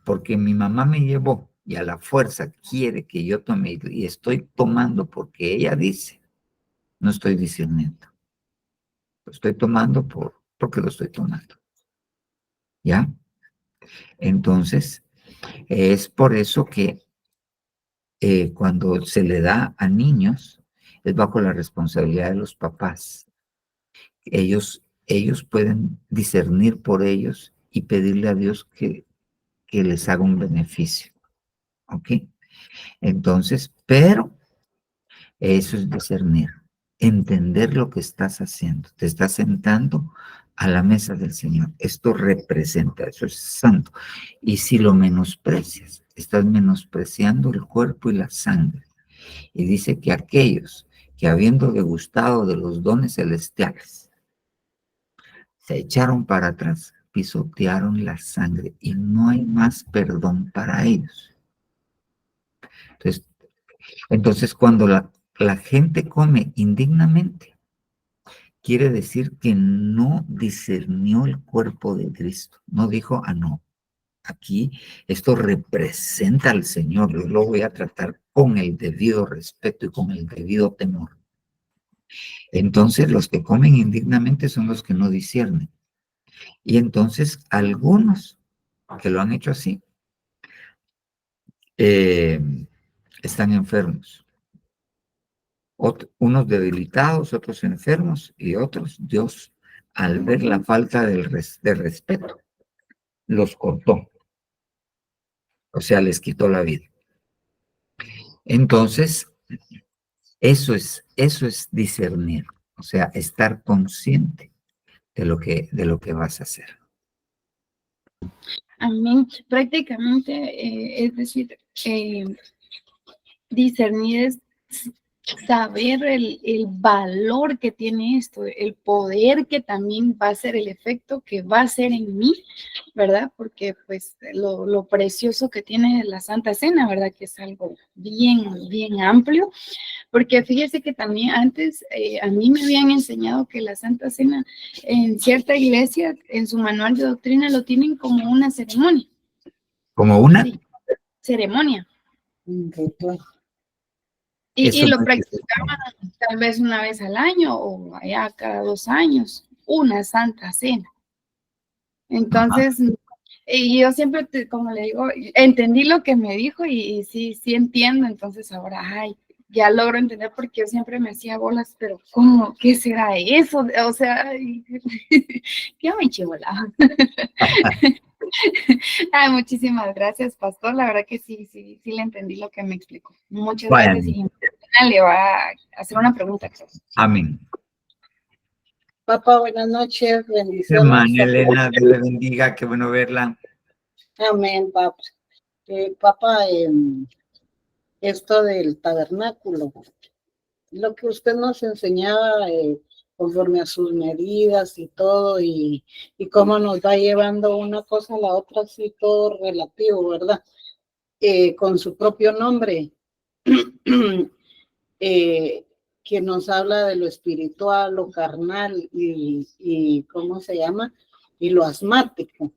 S1: porque mi mamá me llevó y a la fuerza quiere que yo tome y estoy tomando porque ella dice, no estoy discerniendo. Lo estoy tomando porque lo estoy tomando. ¿Ya? Entonces, es por eso que cuando se le da a niños, es bajo la responsabilidad de los papás. Ellos pueden discernir por ellos y pedirle a Dios que les haga un beneficio. ¿Ok? Entonces, pero eso es discernir, entender lo que estás haciendo. Te estás sentando a la mesa del Señor. Esto representa, eso es santo. Y si lo menosprecias, estás menospreciando el cuerpo y la sangre. Y dice que aquellos que habiendo degustado de los dones celestiales, se echaron para atrás, pisotearon la sangre y no hay más perdón para ellos. Entonces cuando la gente come indignamente, quiere decir que no discernió el cuerpo de Cristo. No dijo, no, aquí esto representa al Señor, yo lo voy a tratar con el debido respeto y con el debido temor. Entonces los que comen indignamente son los que no disciernen. Y entonces algunos que lo han hecho así, están enfermos. Unos debilitados, otros enfermos y otros, Dios, al ver la falta de respeto, los cortó. O sea, les quitó la vida. Entonces, eso es discernir. O sea, estar consciente de lo que vas a hacer.
S3: Amén. Prácticamente, es decir, discernir es saber el valor que tiene esto, el poder que también va a ser el efecto que va a ser en mí, ¿verdad? Porque pues lo precioso que tiene la Santa Cena, ¿verdad? Que es algo bien, bien amplio, porque fíjese que también antes a mí me habían enseñado que la Santa Cena en cierta iglesia, en su manual de doctrina, lo tienen como una ceremonia.
S1: ¿Como una?
S3: Sí, ceremonia.
S2: Un ritual.
S3: Y lo practicaban tal vez una vez al año o allá cada 2 años, una Santa Cena. Entonces, y yo siempre, como le digo, entendí lo que me dijo y sí entiendo. Entonces ahora, ya logro entender porque yo siempre me hacía bolas, pero ¿cómo? ¿Qué será eso? O sea, ¿qué me chivolaba? Muchísimas gracias, pastor. La verdad que sí le entendí lo que me explicó. Muchas gracias.
S1: Bueno.
S3: Y le va a hacer una pregunta.
S1: Amén.
S2: Papá, buenas noches, bendiciones.
S1: Hermana Elena, Dios le bendiga, qué bueno verla.
S2: Amén, papá. Papá, esto del tabernáculo,
S4: lo que usted nos enseñaba conforme a sus medidas y todo, y cómo nos va llevando una cosa a la otra, así todo relativo, ¿verdad? Con su propio nombre, que nos habla de lo espiritual, lo carnal y ¿cómo se llama? Y lo almático.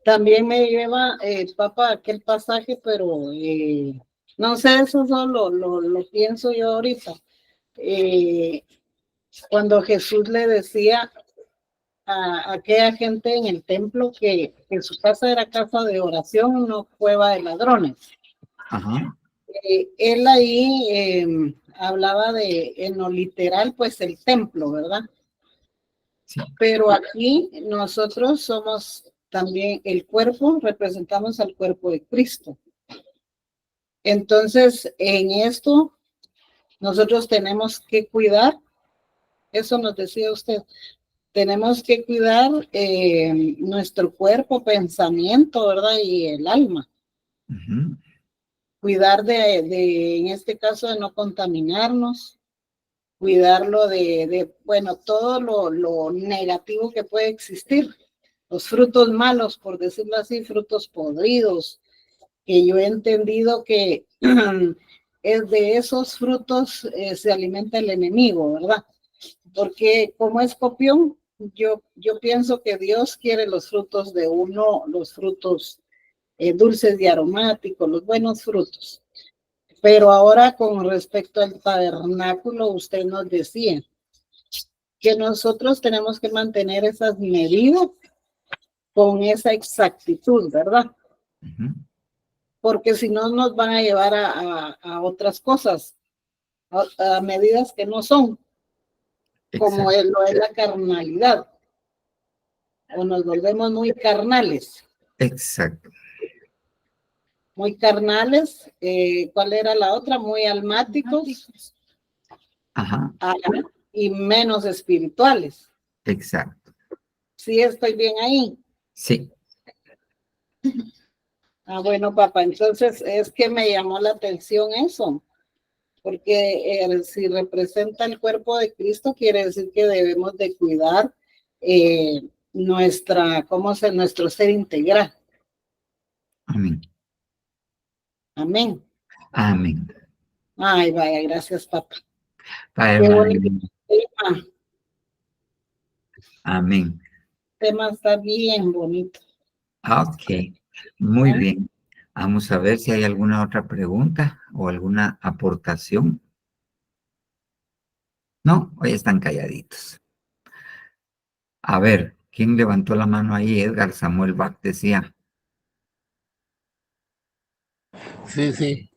S4: También me lleva, papá, aquel pasaje, pero no sé, eso solo lo pienso yo ahorita. Cuando Jesús le decía a aquella gente en el templo que su casa era casa de oración, no cueva de ladrones.
S1: Ajá.
S4: Él ahí hablaba de, en lo literal, pues el templo, ¿verdad?
S1: Sí.
S4: Pero aquí nosotros somos también el cuerpo, representamos al cuerpo de Cristo. Entonces, en esto, nosotros tenemos que cuidar, eso nos decía usted, tenemos que cuidar nuestro cuerpo, pensamiento, ¿verdad? Y el alma.
S1: Uh-huh.
S4: Cuidar en este caso, de no contaminarnos, cuidarlo bueno, todo lo negativo que puede existir, los frutos malos, por decirlo así, frutos podridos, que yo he entendido que es de esos frutos se alimenta el enemigo, ¿verdad? Porque como es copión, yo pienso que Dios quiere los frutos de uno, los frutos dulces y aromáticos, los buenos frutos. Pero ahora con respecto al tabernáculo, usted nos decía que nosotros tenemos que mantener esas medidas con esa exactitud, ¿verdad?
S1: Uh-huh.
S4: Porque si no nos van a llevar a otras cosas, a medidas que no son, como lo es la carnalidad, o nos volvemos muy carnales.
S1: Exacto.
S4: Muy carnales, ¿cuál era la otra? Muy almáticos.
S1: Ajá.
S4: Y menos espirituales.
S1: Exacto.
S4: ¿Sí estoy bien ahí?
S1: Sí.
S4: Bueno, papá, entonces es que me llamó la atención eso, porque si representa el cuerpo de Cristo, quiere decir que debemos de cuidar nuestro ser integral.
S1: Amén.
S4: Amén.
S1: Amén.
S4: Ay, vaya, gracias, papá.
S1: Padre,
S4: Qué bonito tema.
S1: amén.
S4: El tema está bien bonito.
S1: Ok, muy bien. Vamos a ver si hay alguna otra pregunta o alguna aportación. No, hoy están calladitos. A ver, ¿quién levantó la mano ahí? Edgar Samuel Bach decía.
S5: Sí.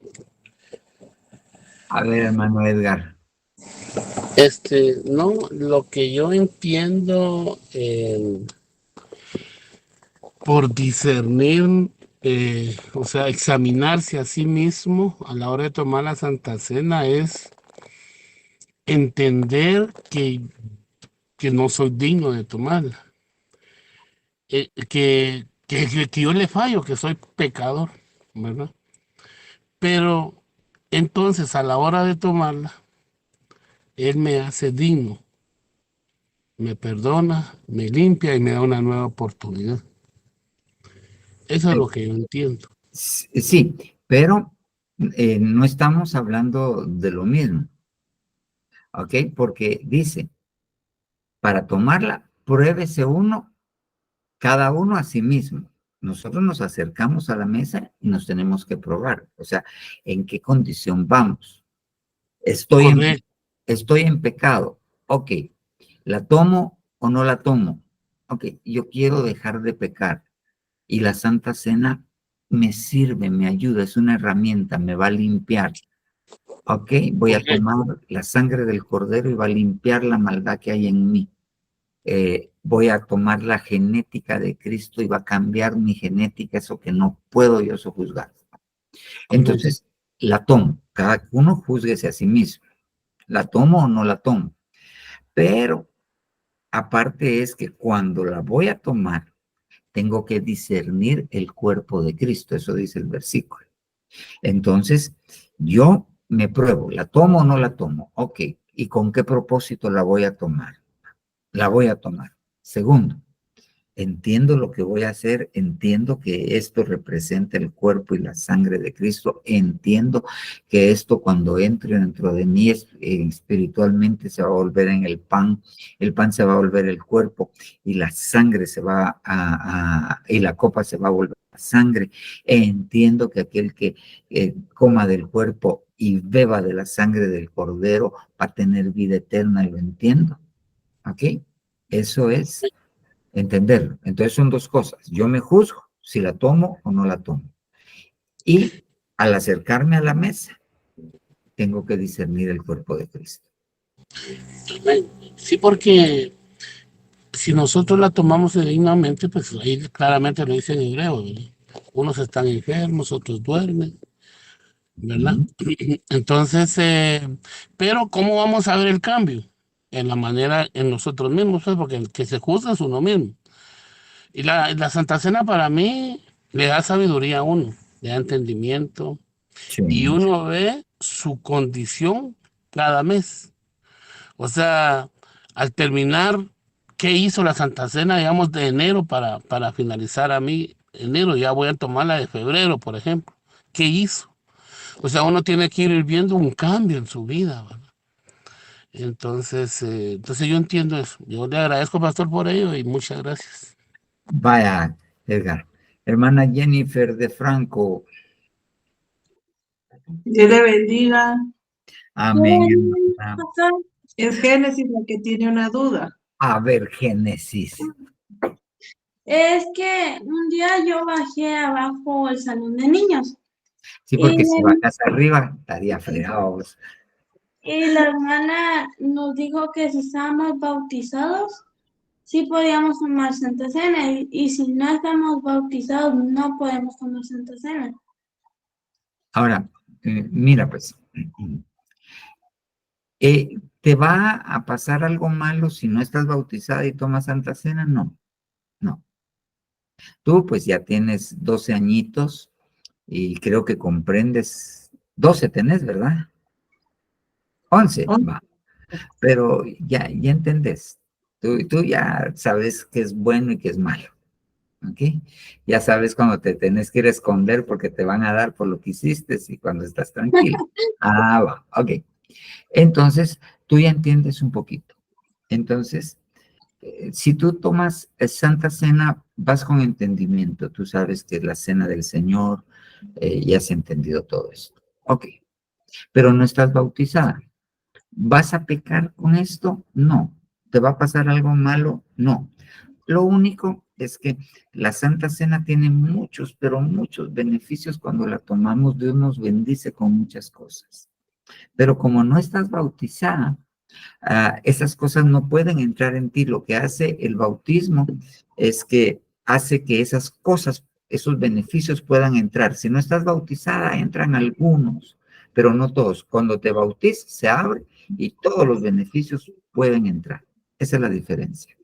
S1: A ver, hermano Edgar.
S5: No, lo que yo entiendo por discernir, o sea, examinarse a sí mismo a la hora de tomar la Santa Cena es entender que no soy digno de tomarla, que yo le fallo, que soy pecador, ¿verdad? Pero entonces a la hora de tomarla, Él me hace digno, me perdona, me limpia y me da una nueva oportunidad. Eso es lo que yo entiendo.
S1: Sí, pero no estamos hablando de lo mismo, ¿ok? Porque dice, para tomarla, pruébese cada uno a sí mismo. Nosotros nos acercamos a la mesa y nos tenemos que probar, o sea, ¿en qué condición vamos? Estoy en pecado, ok, ¿la tomo o no la tomo? Ok, yo quiero dejar de pecar y la Santa Cena me sirve, me ayuda, es una herramienta, me va a limpiar. Ok, voy a tomar la sangre del Cordero y va a limpiar la maldad que hay en mí. Voy a tomar la genética de Cristo y va a cambiar mi genética, eso que no puedo yo sojuzgar. Entonces, la tomo. Cada uno júzguese a sí mismo. ¿La tomo o no la tomo? Pero, aparte es que cuando la voy a tomar, tengo que discernir el cuerpo de Cristo. Eso dice el versículo. Entonces, yo me pruebo, ¿la tomo o no la tomo? Ok, ¿y con qué propósito la voy a tomar? La voy a tomar. Segundo, entiendo lo que voy a hacer, entiendo que esto representa el cuerpo y la sangre de Cristo, entiendo que esto cuando entre dentro de mí espiritualmente se va a volver en el pan se va a volver el cuerpo y la sangre se va y la copa se va a volver sangre. Entiendo que aquel que coma del cuerpo y beba de la sangre del cordero va a tener vida eterna, y lo entiendo. ¿Ok? Eso es entenderlo. Entonces son dos cosas. Yo me juzgo si la tomo o no la tomo. Y al acercarme a la mesa, tengo que discernir el cuerpo de Cristo.
S5: Sí, porque si nosotros la tomamos dignamente, pues ahí claramente lo dice en hebreo, ¿verdad? Unos están enfermos, otros duermen, ¿verdad? Entonces, pero ¿cómo vamos a ver el cambio? En la manera, en nosotros mismos, pues, porque el que se juzga es uno mismo. Y la Santa Cena para mí le da sabiduría a uno, le da entendimiento,
S1: Sí.
S5: y uno ve su condición cada mes. O sea, al terminar, ¿qué hizo la Santa Cena, digamos, de enero para finalizar a mí? Enero, ya voy a tomar la de febrero, por ejemplo. ¿Qué hizo? O sea, uno tiene que ir viendo un cambio en su vida, ¿verdad? Entonces yo entiendo eso. Yo le agradezco, pastor, por ello y muchas gracias.
S1: Vaya, Edgar. Hermana Jennifer de Franco.
S6: Dios le bendiga.
S1: Amén, hermana.
S6: Es Génesis la que tiene una duda.
S1: A ver, Génesis.
S7: Es que un día yo bajé abajo al salón de niños
S1: Sí, porque si bajas arriba, estaría fregado.
S7: y la hermana nos dijo que si estábamos bautizados, sí podíamos tomar Santa Cena y si no estamos bautizados, no podemos tomar Santa Cena.
S1: Ahora, mira, pues, ¿te va a pasar algo malo si no estás bautizada y tomas Santa Cena? No, no. Tú pues ya tienes 12 añitos y creo que comprendes, 12 tenés, ¿verdad? 11, va. Pero ya entendés. Tú ya sabes qué es bueno y qué es malo. ¿Ok? Ya sabes cuando te tenés que ir a esconder porque te van a dar por lo que hiciste y cuando estás tranquilo. Va, ok. Entonces, tú ya entiendes un poquito. Entonces, si tú tomas Santa Cena, vas con entendimiento. Tú sabes que es la cena del Señor y has entendido todo esto. Ok. Pero no estás bautizada. ¿Vas a pecar con esto? No. ¿Te va a pasar algo malo? No. Lo único es que la Santa Cena tiene muchos, pero muchos beneficios cuando la tomamos. Dios nos bendice con muchas cosas. Pero como no estás bautizada, esas cosas no pueden entrar en ti. Lo que hace el bautismo es que hace que esas cosas, esos beneficios puedan entrar. Si no estás bautizada, entran algunos, pero no todos. Cuando te bautizas, se abre y todos los beneficios pueden entrar. Esa es la diferencia.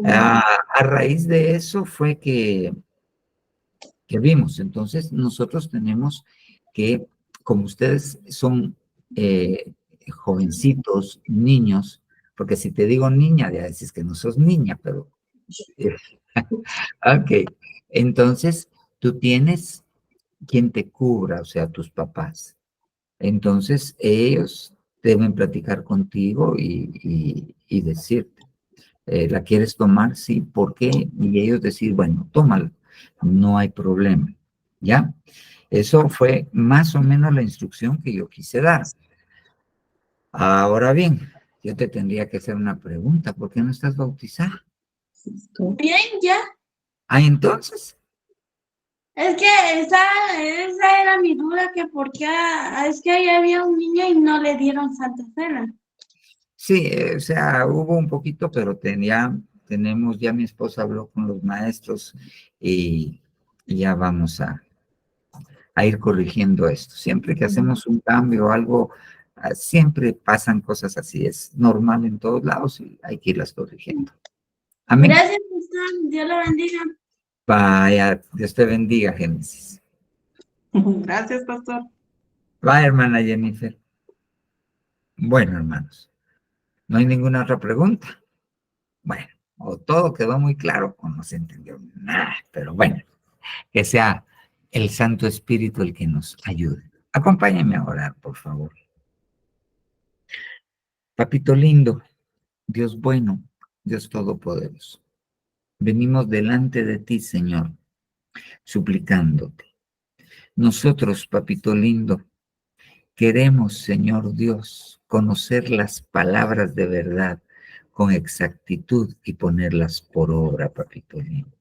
S1: A raíz de eso fue que vimos. Entonces, nosotros tenemos que, como ustedes son jovencitos, niños, porque si te digo niña, ya decís que no sos niña, pero... Ok, entonces tú tienes quien te cubra, o sea, tus papás. Entonces, ellos deben platicar contigo y decirte, ¿la quieres tomar? Sí, ¿por qué? Y ellos decir, bueno, tómala, no hay problema, ¿ya? Eso fue más o menos la instrucción que yo quise dar. Ahora bien, yo te tendría que hacer una pregunta, ¿por qué no estás bautizada?
S7: Bien, ya.
S1: Entonces,
S7: Es que esa era mi duda, que por qué es que ahí había un niño y no le dieron Santa Cena.
S1: sí, o sea, hubo un poquito, pero tenemos, ya mi esposa habló con los maestros y ya vamos a ir corrigiendo esto. Siempre que hacemos un cambio o algo, siempre pasan cosas así. Es normal en todos lados y hay que irlas corrigiendo. Amén.
S7: Gracias, pastor. Dios lo bendiga.
S1: Vaya, Dios te bendiga, Génesis.
S6: Gracias, pastor.
S1: Va, hermana Jennifer. Bueno, hermanos, ¿no hay ninguna otra pregunta? Bueno, o todo quedó muy claro o no se entendió nada, pero bueno, que sea el Santo Espíritu el que nos ayude. Acompáñenme a orar, por favor. Papito lindo, Dios bueno, Dios todopoderoso, venimos delante de ti, Señor, suplicándote. Nosotros, papito lindo, queremos, Señor Dios, conocer las palabras de verdad con exactitud y ponerlas por obra, papito lindo.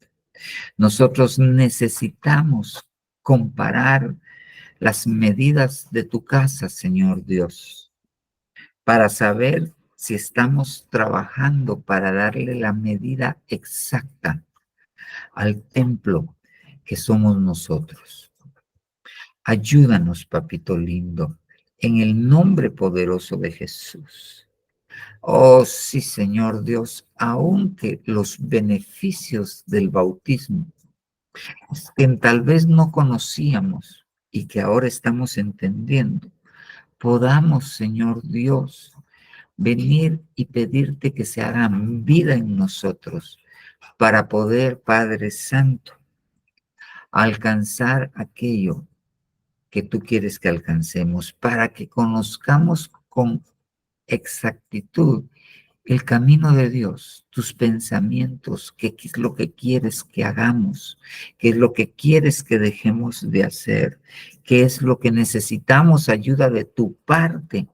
S1: Nosotros necesitamos comparar las medidas de tu casa, Señor Dios, para saber si estamos trabajando para darle la medida exacta al templo que somos nosotros. Ayúdanos, papito lindo, en el nombre poderoso de Jesús. Oh, sí, Señor Dios, aunque los beneficios del bautismo, que tal vez no conocíamos y que ahora estamos entendiendo, podamos, Señor Dios, venir y pedirte que se haga vida en nosotros para poder, Padre Santo, alcanzar aquello que tú quieres que alcancemos, para que conozcamos con exactitud el camino de Dios, tus pensamientos, qué es lo que quieres que hagamos, qué es lo que quieres que dejemos de hacer, qué es lo que necesitamos ayuda de tu parte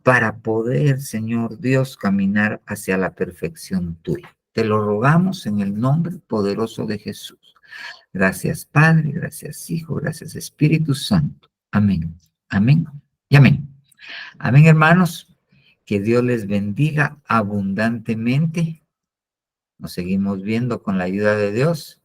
S1: para poder, Señor Dios, caminar hacia la perfección tuya. Te lo rogamos en el nombre poderoso de Jesús. Gracias, Padre, gracias, Hijo, gracias, Espíritu Santo. Amén, amén y amén. Amén, hermanos. Que Dios les bendiga abundantemente. Nos seguimos viendo con la ayuda de Dios